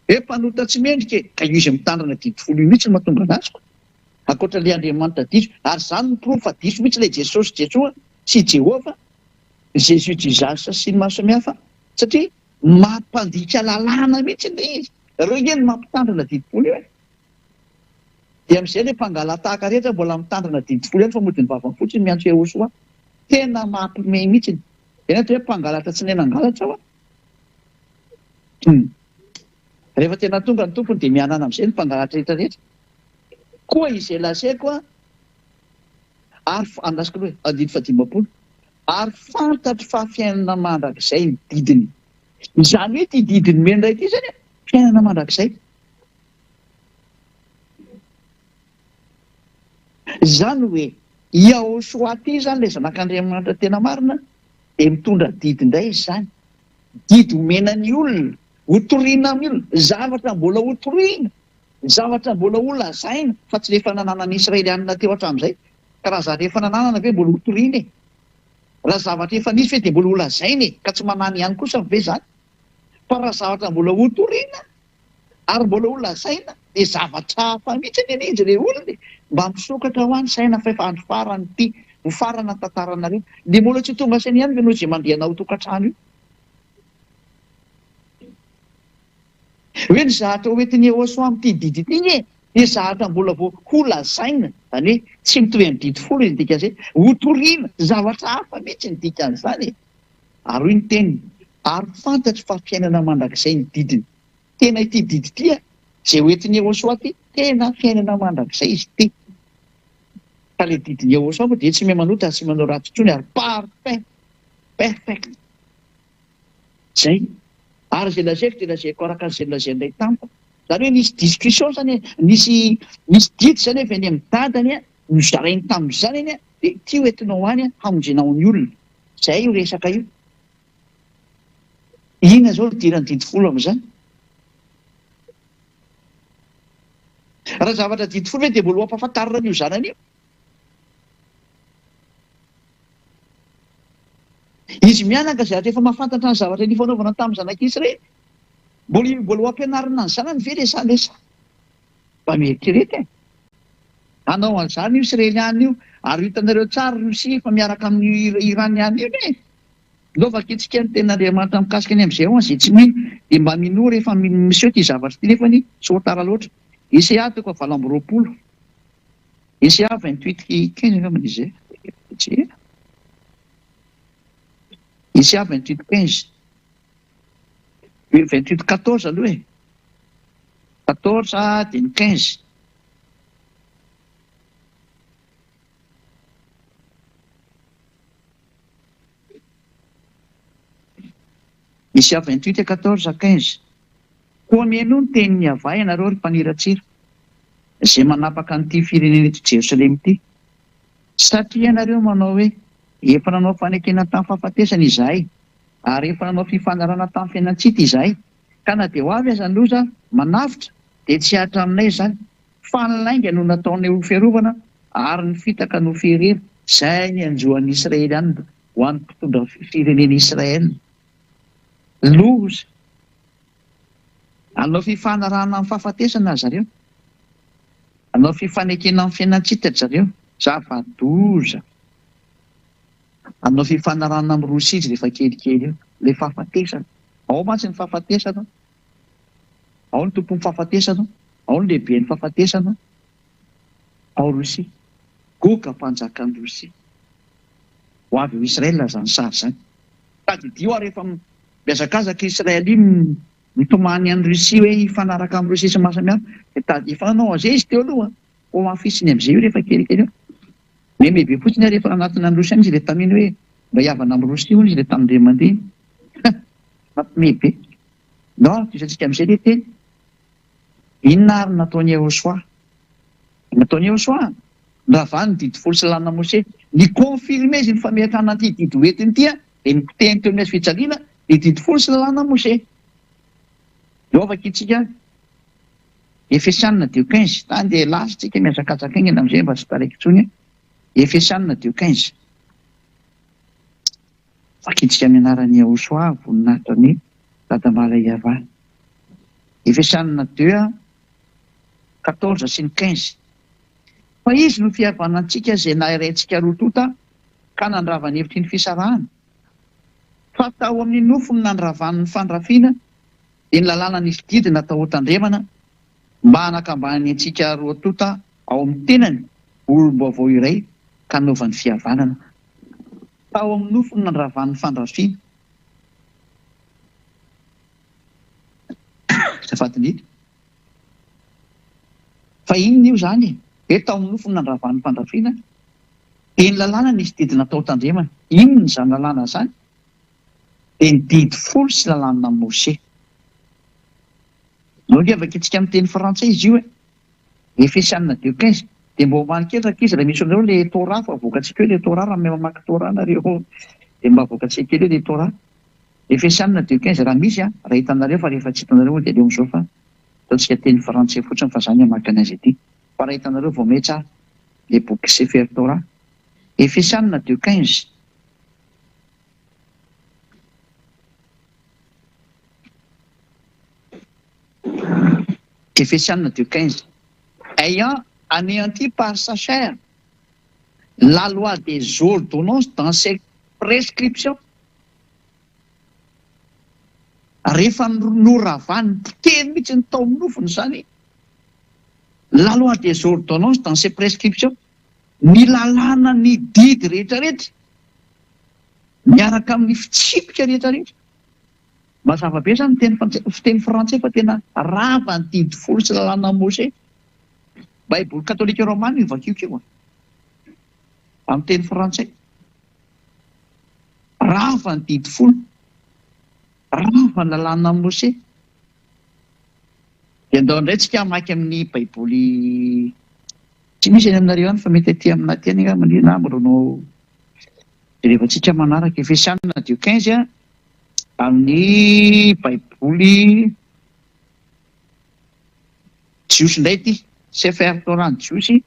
[SPEAKER 1] ireo mpanota tsy mendrika ka io izy mitandrina didifolo io mihitsy no mahatonga an'azy ankoatra le Andriamanitra diso ary zany no prova diso mihitsy le Jesosy Jesoa sy Jehova Jésus Jesus sy ny maro samihafa satria mampandika lalàna mihitsy le izy ireo eny mampitandrina didifolo io dia amin'izay le mpangala tahaka rehetra mbola mitandrina didifolo ihany fa modiny vavany fotsiny miantso Jehosoa tena mampiomehy mihitsy eny hoe mpangalatra tsy nenangalatra ao rehefa tena tonga ny tompony dia mianana amin'izay ny mpangalatra rehetra rehetra koa izay lazaiko ary andasiko hoe andiny fahadimampolo ary fantatro fa fiainana mandrakizay ny didiny izany hoe ty didiny menray ity zany fiainana mandrakizay izany hoe Yahosoa ty zany le zanak'Andriamanitra tena marina dia mitondra didy indray izy zany didy omenany olona hotoriana amin'ny olona zavatra mbola hotoriana zavatra mbola holazaina fa tsy rehefa nananany Israelianina teo hatramin'izay ka raha za rehefa nananana ve mbola hotoriana e raha zavatra efa nisy ve dia mbola holazaina e ka tsy manany ihany kosa ve zany fa raha zavatra mbola hotoriana ary mbola holazaina dia zavatra hafa mihitsy ny izy le olona mba misokatra ho any saina fa efa andro farany ity ho farana tantaranareo dia mbola tsy tonga saina ihany ve no izay mandriana ho tokantrano io hoe ny zahatra hoentin'ny Jehosoa amin'ity didy ity iny e dia zahatra mbola vao holazaina zany hoe tsy mitovy amin'ny didifolo izy dika izay hotoriana zavatra hafa mihitsy ny dikan'izany e ary hoy ny teniny ary fantatro fa fiainana mandrakizay ny didiny tena ity didy ity izay hoentin'ny Jehosoa ity tena fiainana mandrakizay izy ity ka le didiny Jehosoa moa dia tsy mahay manota sy manao ratsy intsony ary parfait perfect zay ary zay lazaiko dia lazaiko araka an'izay lazainay tampoka zany hoe nisy discussion zany nisy didy zany hoe eny amin'ny dadany no zarainy tamin'izany eny dia ty hoentinao any hamonjenao ny olona zay io resaka io inona zao no dirany didifolo amin'izany raha zavatra didifolo hoe dia mbola ho ampahafantarina io zanany io izy mianaka zavatra efa mahafantatra ny zavatra ny fanaovana tamin'ny zanak'Israely mbola ho ampianarina ny zanany ve le sa mba mieritrerety hanao an'izany io Israeliana io ary hitanareo tsara Rosia fa miaraka amin'ny Iraniana io e lovaka itsika ny ten'Andriamanitra mikasika any amin'izay ao izay tsy mino dia mba mino rehefa miseho ty zavatra ity nefa ny soatara loatra Esaia toko 7:20 Esaia 28:15 angambany izay Esaia 28:15 28:14 aloha e 14 dia ny 15 Esaia 28:14-15 koa meno ny tenin'ny avay ianareo ry mpaniratsira izay manapaka an'ity firenena eto Jerosalema ity satria ianareo manao hoe efa nanao fanekena tamin'ny fahafatesana izahay ary efa nanao fifanarana tamin'ny fiainantsika izahay ka na dia ho avy aza ny loza manavitra dia tsy hatra aminay izany fa ny lainga no nataony ho fiarovana ary ny fitaka no fiherera izay ny anjoan'ny Israelianina ho an'ny mpitondra firenena Israel loza anao fifanarana amin'ny fahafatesana zareo anao fifanekena amin'ny fiainantsika zareo zava-doza anao fifanarana amin'ny Rosia izy rehefa kelikely eo ilay fahafatesana ao mantsy ny fahafatesana ao ny tompon'ny fahafatesana ao ny lehiben'ny fahafatesana ao Rosia goka mpanjakan'ny Rosia ho avy ho Israel zany sary zany tadidio ary rehefa miazakazaka Israel iny mitomany an'ny Rosia hoe hifanaraka amin'ny Rosia sy maro samihafa dia tady ifanao an'izay izy teo aloha ho mafisiny amin'izay io rehefa kelikely eo mebe fotsiny rehefa anatina ny Rosia izy ilay taminy hoe mba hiavana amin'ny Rosia hono izy ilay tamin'indray mandeha mampimebe no tisantsika amin'izay le teny inona ary nataony Jehosoa nataony Jehosoa raha ny didifolo sy lalàna Mose ny confirme izy ny fametrahana ty didy hoentiny ity dia miteny teo amin'ny azy fijaliana ny didifolo sy lalàna Mose lovaka itsika Efesianina 2:15 tany dia lasitsika miazakazaka iny amin'izay mba tsy taraiky intsony Efesianina 2:15 fakitsika mianarany Ahosoa voninahitra ny Dadamala Iavana. Efesanina 2:14 sy ny 15. Fa izy no fihavanantsika izay nahiraintsika roa tota ka nandrava ny hevitry ny fisarahana. Fa tao amin'ny nofo ny nandravan'ny ny fandrafiana dia ny lalàna nisy didy natao ho-tandremana mba hanakambany antsika roa tota ao amin'ny tenany olombavao iray ka novan'ny fihavanana. Tao amin'ny nofo ny nandravan'ny fandrafiana. Zafatindrindra. Fa inona io zany? Tao amin'ny nofo ny nandravan'ny fandrafiana dia ny lalàna nisy didy natao ho-tandremana. Inona izany lalàna zany? Dia ny didy folo sy lalàna Mose. Mampiavaka antsika amin'ny teny frantsay izy io Efesianina 2:15. Dia mba homan'ny kely rakizy raha misy anareo le Torah fa avoakantsika hoe le Torah raha mamaky Torah nareo dia mba avoakantsika kely hoe le Torah. Efesianina 2:15 raha misy raha hitanareo fa rehefa tsy hitanareo dia leo amin'izao fa ataontsika teny frantsay fotsiny fa izany hamaky anazy ity. Fa raha hitanareo vao may tsara le boky Sefer Torah. Efesianina 2:15. Efesianina 2:15. Ayant anéanti par sa chair la loi des ordonnances dans ses prescriptions. Rehefa noravany teny mihitsy ny tao nofony zany la loi des ordonnances dans ses prescriptions, ny lalàna ny didy rehetrarehetra miaraka amin'ny fitsipika rehetrarehetra. Mazava be zany teny frantsay fa tena rava ny didy folo sy lalàna Mose. Baiboly katolika romana io vakiokio amin'ny teny frantsay. Rava ny didy folo, rava ny lalàna Mose. Dia andao indray tsika hamaky amin'ny baiboly tsy misy any aminareo any fa mety aty amin'aty any na mbolanao rehefatsika manaraka Efesianina 2:15 amin'ny baiboly jiosy indray ity Sefer Torah ny jiosy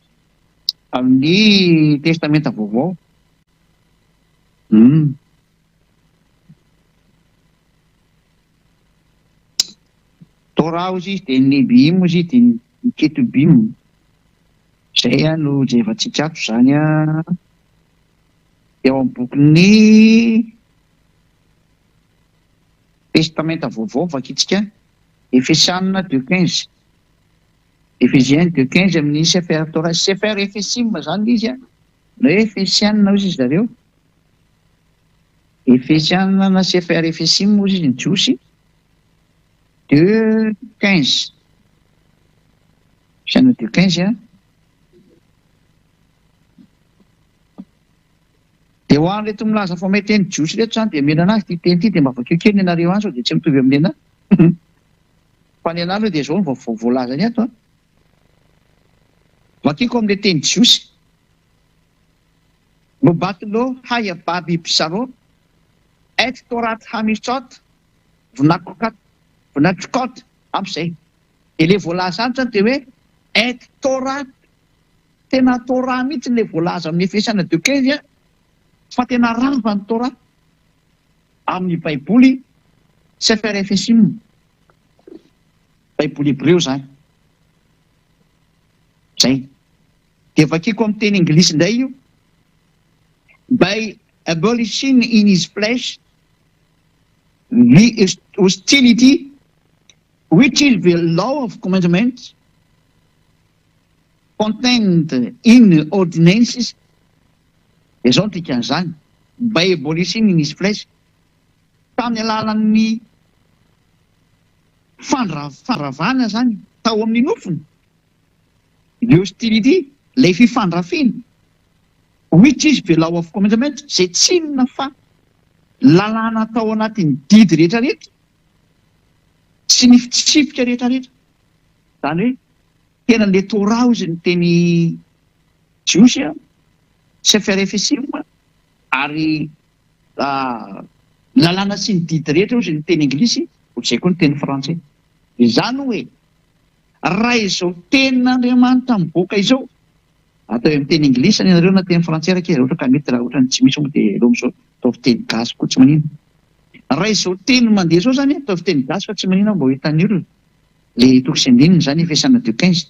[SPEAKER 1] amin'ny testamenta vaovao. Torah ozy izy dia Nebim ozy dia ny Ketubim. Izay no jevatsika ato zany eo amin'ny bokin'ny testamenta vaovao vakitsika Efesianina 2:15. Efesiens 2:15 amin'ny Sefer Torah. Sefer Efesim zany izy na Efesianina ozy izy zareo. Efesianina na Sefer Efesim ozy izy ny jiosy 2:15. Efesianina 2:15 dia ho any reto milaza fa mety teny jiosy reto zany dia mena anazy ty teny ity dia mba vakeo kely ny anareo any sao dia tsy mitovy amin'ny anahy. Fa ny anareo dia zao no voalaza ny ato vakiko amin'ilay teny jiosy. Mobatilo haya babi psaro et torat hamisot vnatrikot amin'izay. Ilay voalaza any zany dia hoe et torat, tena Torah mihitsy ilay voalaza amin'ny Efesianina 2:15 fa tena rava ny Torah amin'ny baiboly Sefer Efesim, baiboly Hebreo zany. Zay. Dia vakiko amin'ny teny Anglisy indray io. By abolishing in his flesh the hostility which is the law of commandments contained in ordinances. Izao ny tikan'izany. By abolishing in his flesh. Tamin'ny alalan'ny fanravana zany tao amin'ny nofony. The hostility, ilay fifandrafiana. Which is the law of commandment, izay tsinona fa lalàna tao anatin'ny didy rehetrarehetra sy ny fitsipika rehetrarehetra. Zany hoe tena le Torah ozy ny teny jiosy Sefer Efesim ary lalàna sy ny didy rehetra ozy ny teny Anglisy ohatr'izay koa ny teny frantsay. Izany hoe raha izao tenin'Andriamanitra miboaka izao atao amin'ny teny Anglisy ny anareo na teny frantsay raha ohatra ka mety raha ohatra ny tsy misy moa dia elo amin'izao atao fiteny gasy koa tsy manino. Raha izao teny mandeha zao zany atao fiteny gasy fa tsy manino mba ho hitan'ny olona. Le toko sy andininy zany fiasana 2:15.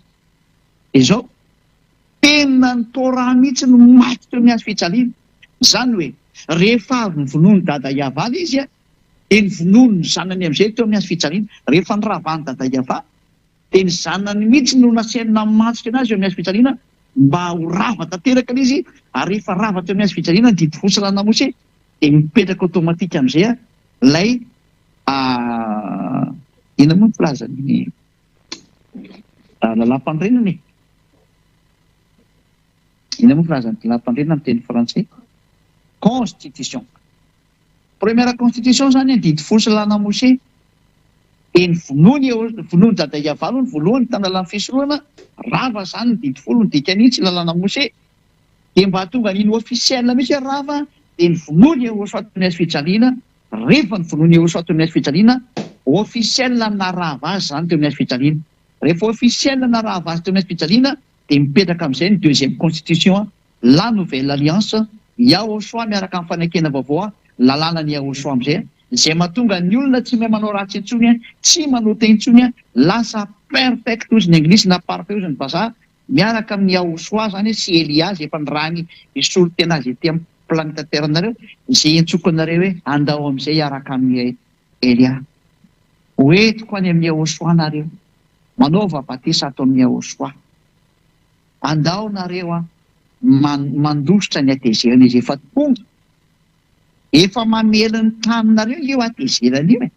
[SPEAKER 1] Izao tena ny Torah mihitsy no maty teo amin'ny hazo fijaliana. Zany hoe rehefa avy nyvonoany dada Iava izy dia ny vonoany zanany amin'izay teo amin'ny hazo fijaliana. Rehefa niravany dada Iava dia ny zanany mihitsy no nasaina matsika anazy eo amin'ny hazo fijaliana mba ho rava tanteraka izy, ary rehefa rava teo amin'ny hazo fijaliana ny didy fosilana Mose dia mipetraka automatika amin'izay ilay ina moa ny filazany lalam-pandrenana e. Ina moa filazany lalam-pandrenana amin'ny teny frantsay? Constitution. Première constitution zany a didy fosilana Mose dia ny vonoany dada Iava no voalohany tamin'ny lalàna fisorohana, rava zany ny didy folo ny dikany tsy lalàna Mose. Dia mba tonga n'iny officiel mihitsy rava dia ny vonoany Yehoshua teo amin'ny hazo fijaliana. Rehefa ny vonoany Yehoshua teo amin'ny hazo fijaliana, officiel narava azy zany teo amin'ny hazo fijaliana. Rehefa officiel narava azy teo amin'ny hazo fijaliana dia mipetraka amin'izay ny deuxième constitution, la nouvelle alliance, Yehoshua miaraka amin'ny fanekena vaovao, lalànan'ny Yehoshua amin'izay, izay mahatonga ny olona tsy mahay manao ratsy intsony, tsy manao teny intsony, lasa perfect ozy ny anglisy na parfait ozy ny vazaha, miaraka amin'ny Yehoshua zany sy Elia izay efa nirahany isolo tena azy ety amin'ny planeta Terre nareo, izay entsokonareo hoe andao amin'izay araka amin'ny Elia. Hoentiko any amin'ny Yehoshua nareo, manaova batisa ato amin'ny Yehoshua. Andao nareo mandositra ny atezerana izy efa tonga. Efa mamela ny taninareo io atezerana io e.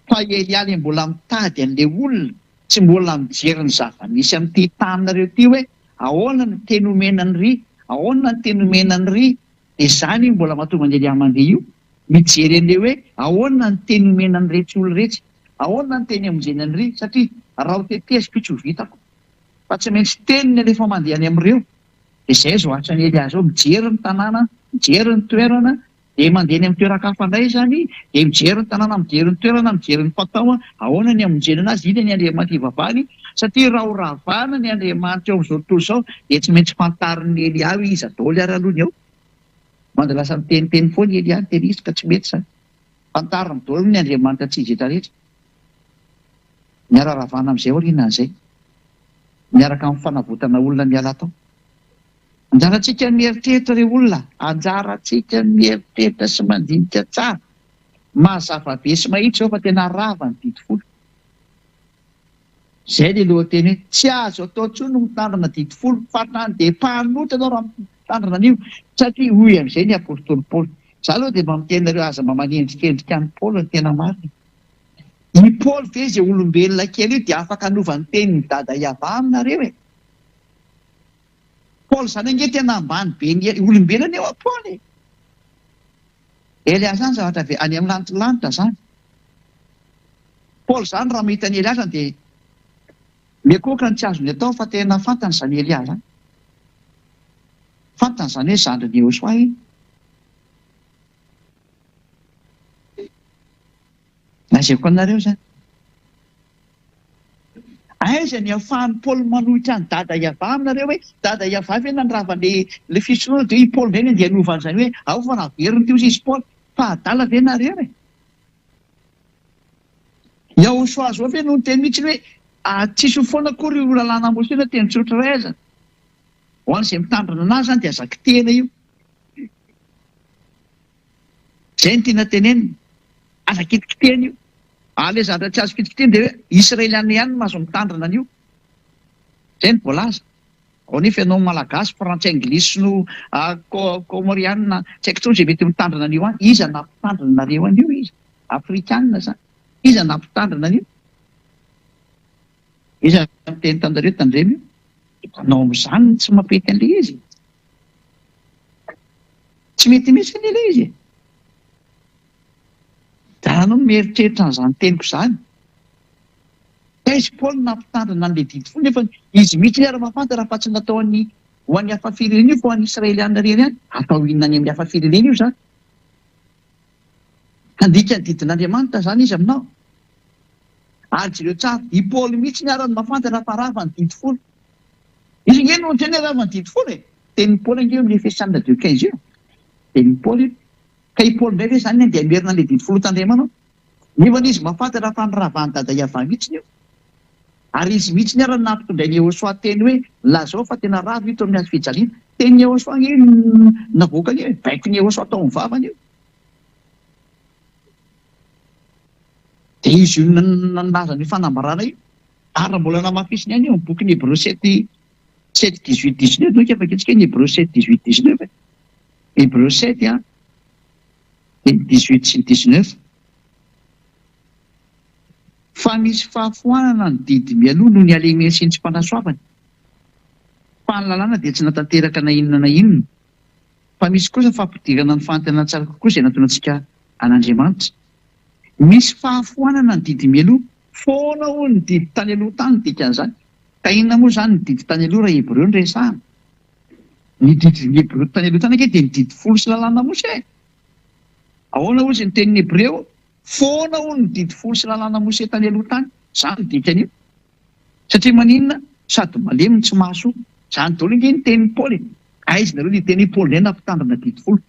[SPEAKER 1] Fa Elia le mbola mitady an'ilay olona, tsy mbola mijery ny zava-misy amin'ity taninareo ty hoe ahoana ny teny omenany ry, ahoana ny teny omenany ry. Dia zany mbola mahatonga ny Elia mandeha io mijery an'ilay hoe ahoana ny teny omenany rehetra olona rehetra, ahoana ny teny amonjenany ry, satria raha ho teteziko tsy ho vitako. Fa tsy maintsy teniny rehefa mandeha any amin'ireo. Dia izay zao atran'ny Elia zao mijery ny tanàna, mijery ny toerana, dia mandeha ny amin'ny toeran-kafa indray zany, dia mijery ny tanàna, mijery ny toerana, mijery ny fatao, ahoana ny amonjenana azy, iny ny Andriamanitra ivavahany. Satria raha ho ravana ny Andriamanitra eo amin'izao tontolo izao dia tsy maintsy fantarin'ny Elia hoe iza daholo ary alohany ao. Manda lasa miteniteny foana Elia ny teny izy ka tsy mety zany. Fantariny daholo ny Andriamanitra tsy hizatra rehetra. Miara-ravana amin'izay aoriana an'izay, miaraka amin'ny fanavotana olona miala tao. Anjarantsika mieritreritra ireo olona, anjarantsika mieritreritra sy mandinika tsara. Mazava be sy mahitsy zao fa tena rava ny didy folo. Izay dia lohateny hoe tsy azo atao intsony no mitandrina didy folo, fa dia mpanotra ianao raha mitandrina an'io, satria hoy amin'izay ny apôstôly Paoly. Izaho aloha dia mba mitenareo aza mba manendrikendrika ny Paoly ny tena marina. I Paoly ve izay olombelona kely io dia afaka hanova ny tenin'ny dada Iava aminareo e. Paoly zany ange tena ambany be ny olombelona eo a Paoly. Elia zany zavatra any amin'ny lanitra zany. Paoly zany raha mahita ny Elia zany dia mekoka ny tsy azony atao fa tena fantany zany Elia zany. Fantany zany hoe zandriny Yehoshua iny. Lazaiko anareo zany. Aiza ny ahafahan'ny Paoly manohitra ny dada Iava aminareo hoe dada Iava ve nandrava le fisorohana dia i Paoly ndray dia anovany zany hoe ao fa naveriny teo izy Paoly fa adala ve nareo e. Yehoshua zao ve no teny mihitsy hoe tsisy foana akory io lalàna Mose na teny tsotra iray aza. Ho an'izay mitandrina anazy zany dia azaky tena io. Izay ny tiana tenenina, aza kitikitena io. Ale zavatra tsy azo kitikitena dia hoe Israeliana ihany no azo mitandrina an'io. Izay ny voalaza. Ao nefa ianao malagasy, frantsay, anglisy no komoriana, tsy haiko intsony izay mety mitandrina an'io any. Iza nampitandrina nareo an'io izy? Afrikanina zany. Iza nampitandrina an'io? Iza miteny tandareo tandremo io? Nanao amin'izany tsy mampety an'ilay izy. Tsy mety mihitsy an'ilay izy. Da anao mieritreritra an'izany teniko izany. Izy Paoly nampitandrina an'ilay didy folo nefa izy mihitsy ny ara-mafantatra raha fa tsy natao ho an'ny hafa firenena io fa ho an'ny Israeliana ireny ihany. Atao inona any amin'ny hafa firenena io zany. Handika ny didin'Andriamanitra zany izy aminao. Ary jereo tsara, i Paoly mihitsy ny ara-mafantatra fa rava ny didy folo. Izy nge no teny rava ny didy folo e. Tenin'ny Paoly ange amin'ny Efesana 2:15 io. dia ny Paoly ka i Paoly indray ve zany dia amerina ilay didy folo tandremanao nefa izy mahafantatra fa niravany dada Iava mihitsiny io ary izy mihitsiny ary nampitondray ny Yehosoa teny hoe lazao fa tena ravo ito amin'ny azy fijaliana teny Yehosoa io navoaka io baiko ny Yehosoa tao amin'ny vavany io dia izy io nalaza ny fanambarana io ary mbola namafisiny ihany io amin'ny boky ny Hébreux 7:18-19 donc afaka antsika ny Hébreux 7:18-19 Hébreux 7 18 sy 19 fa misy fahafoanana ny didy mialoha noho ny alemena sy ny tsy mpanasoavany fa ny lalàna dia tsy natanteraka na inona na inona fa misy kosa fampidirana ny fanantenana tsara kokoa izay nataonantsika an'Andriamanitra misy fahafoanana ny didy mialoha foana ho ny didy tany aloha tany dikan'izany ka inona moa izany ny didy tany aloha raha Hébreux ny resahana ny didy ny Hébreux tany aloha tany ake dia ny didy folo sy lalàna mose ahoana ozy ny tenin'ny Hébreux foana ho ny didy folo sy lalàna mose tany aloha tany izany dikan'io satria maninona sady malemy tsy mahasoa izany daholo inge ny tenin'ny Paoly aizy nareo ny tenin'ny Paoly indray nampitandrina didy folo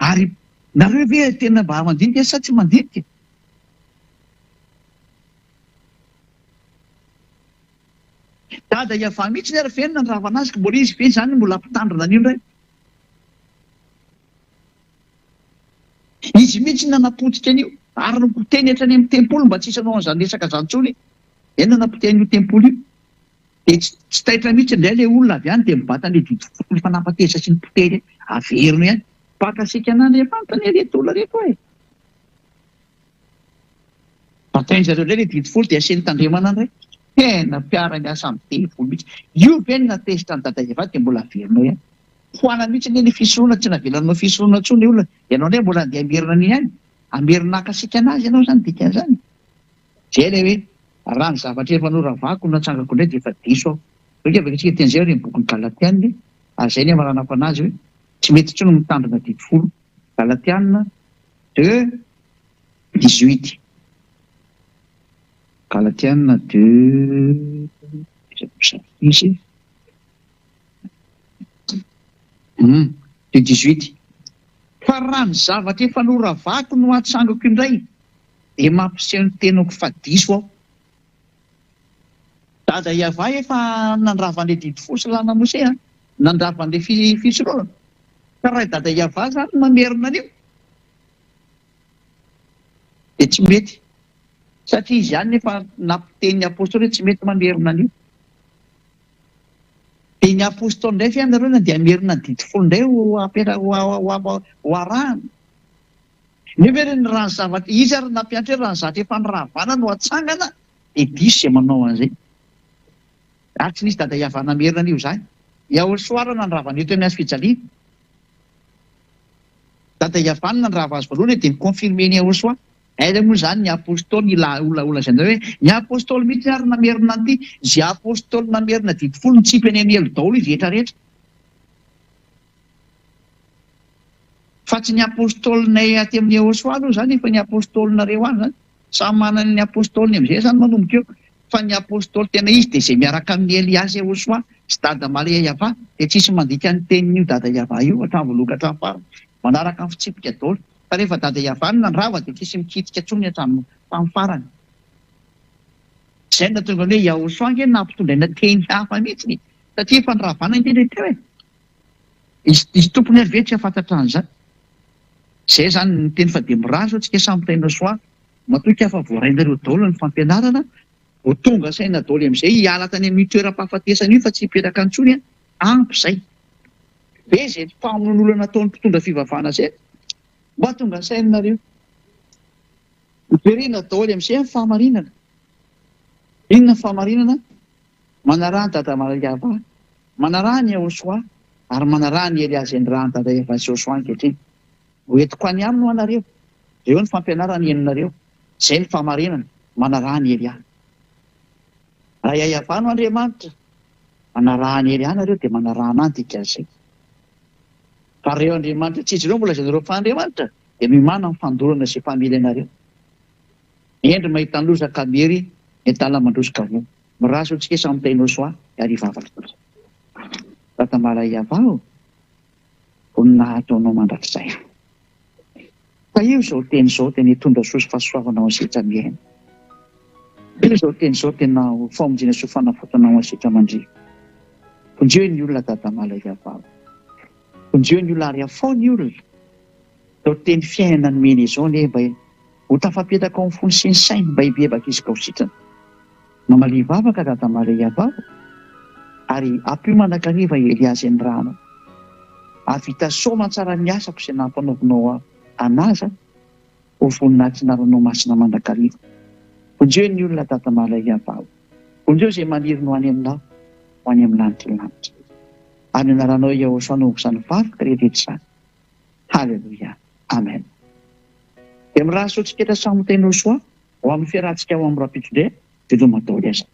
[SPEAKER 1] ary nareo ve tena mba mandinika sa tsy mandinika dada Iava mihitsy ny ary venona ny ravana azy ka mbola izy ve zany mbola ampitandrina an'io indray izy mihitsy nanapotika an'io ary nopoteny hatrany amin'ny tempoly mba tsy hisanao an'izany resaka izany intsony eny nanapoteny tempoly io dia tsy taitra mihitsy indray ilay olona avy any dia mibata an'ilay didy folo fanampatesa sy ny potely averina ihany pakasika an'Andriamanitra ny reto olona reto e batainy zareo indray ilay didy folo dia aseny tandremana indray tena mpiara miasa amin'ny teny folo mihitsy io ve ny natesitra ny dada Iava dia mbola averinao ihany hoana mihitsy ny fisoroana tsy navelanao fisoroana intsony ny olona ianao indray mbola andeha amerina ny ihany amerina akasika anazy ianao izany dikan'izany zay ilay hoe raha ny zavatra efa noravako natsangako indray dia efa diso aho oka avaka antsika teny izay hoe ny bokin'ny Galatiana ary izay ny amaranako anazy hoe tsy mety intsony mitandrina didy folo Galatiana 2:18 Galatiana 2:18 fa raha ny zavatra efa noravako no atsangako indray dia mampiseho ny tenako fa diso aho dada Iava efa nandravan'ilay didy folo sy lalàna mose nandravan'ilay fisoroana ka raha dada Iava zany mamerina an'io dia tsy mety satria izy ihany nefa nampiteny ny apôstôly hoe tsy mety mamerina an'io dia ny apôstôly indray fe nareo na dia amerina ny didy folo indray ho arahana nefa hoe ny raha ny zavatra izy ary nampianatra hoe raha ny zavatra efa niravana no atsangana dia diso izay manao an'izay ary tsy nisy dada Iava namerina an'io izany Yahosoa ny nandravana eto amin'ny azy fijaliana dada Iava ny nandrava azy voalohany dia nikonfirme ny Yahosoa aiza moa izany ny apôstôly olona izay indray hoe ny apôstôly mihitsy ary namerina an'ity izay apôstôly namerina didy folo nitsipy any amin'ny elo daholo izy rehetrarehetra fa tsy ny apôstôlinay aty amin'ny Yahosoa aloha izany efa ny apôstôlinareo any izany samy manana ny apôstôliny amin'izay izany manomboka eo fa ny apôstôly tena izy dia izay miaraka amin'ny Eliasy Yahosoa sy dada Maria Iava dia tsisy mandika ny tenin'io dada Iava io hatramin'ny voaloka hatramin'ny farany manaraka ny fitsipika daholo fa rehefa dada Iava ny nandrava dia tsisy mikitika intsony hatramin'ny farany izay natonga hoe Yahosoa nge nampitondraina teny hafa mihitsy satria efa niravana indrindra teo e izy tompony ary ve tsy afantatra an'izany izay zany ny teny fa dia mirazo antsika samy taina soa matoka afa voarainareo daholo ny fampianarana ho tonga saina daholo amin'izay hiala tany amin'ny toeram-pahafatesana io fa tsy hipetraka intsony ampy izay ve izay famonoan'olona nataon'ny mpitondra fivavahana izay mba tonga sainareo hiperina daholo amin'izay ny fahamarinana inona ny fahamarinana manaraha ny dada Maria Iava manaraha ny Yahosoa ary manaraha ny Eliasy raha ny dada Iava sy Yahosoa ankehitriny hoentiko any aminy ho anareo ireo ny fampianarana enonareo izay ny fahamarinana manaraha ny Elia raha Iava no Andriamanitra manaraha ny Elia nareo dia manarahana any dikan'izay fa reo Andriamanitra tsy izy ireo mbola izay nareo fa Andriamanitra dia mimana ny fandorana izay family anareo endry mahita ny lozaka mery entala mandrosoka vo miraso antsika samy tainao soa ary ivavaka tata Maria Iava voninahitaonao mandrakizay. Fa io izao teny izao tena hitondra soa sy fahasoavanao asitra miaina. Io izao teny izao tena famonjena sy fanafotanao asitra mandria. Vonjeo ny olona dadamala iavao. Vonjeo ny olona ary afao ny olona. Izao teny fiainana ny mena izao ne mba ho tafapetaka ao amin'ny fony sy ny sainy mba hibebaka izy ka ho sitrana. Mamalia vavaka dadamala iavao. Ary ampio mandrakariva Eliazy ny rano. Avita soma tsara ny asako izay nampanaovinao anazy ho voninahitry masina mandrakariva. Vonjeo ny olona dadamala iavao. Vonjeo izay maniry no any aminao, ho any amin'ny lanitra. Ary anaranao Iahofanao izany vavaka rehetra izany. Halleluja. Amen. Dia miraha soa tsiketra samy teny soa, ho amin'ny fiarahantsika ao amin'ny rapitro dia veloma daholo aza.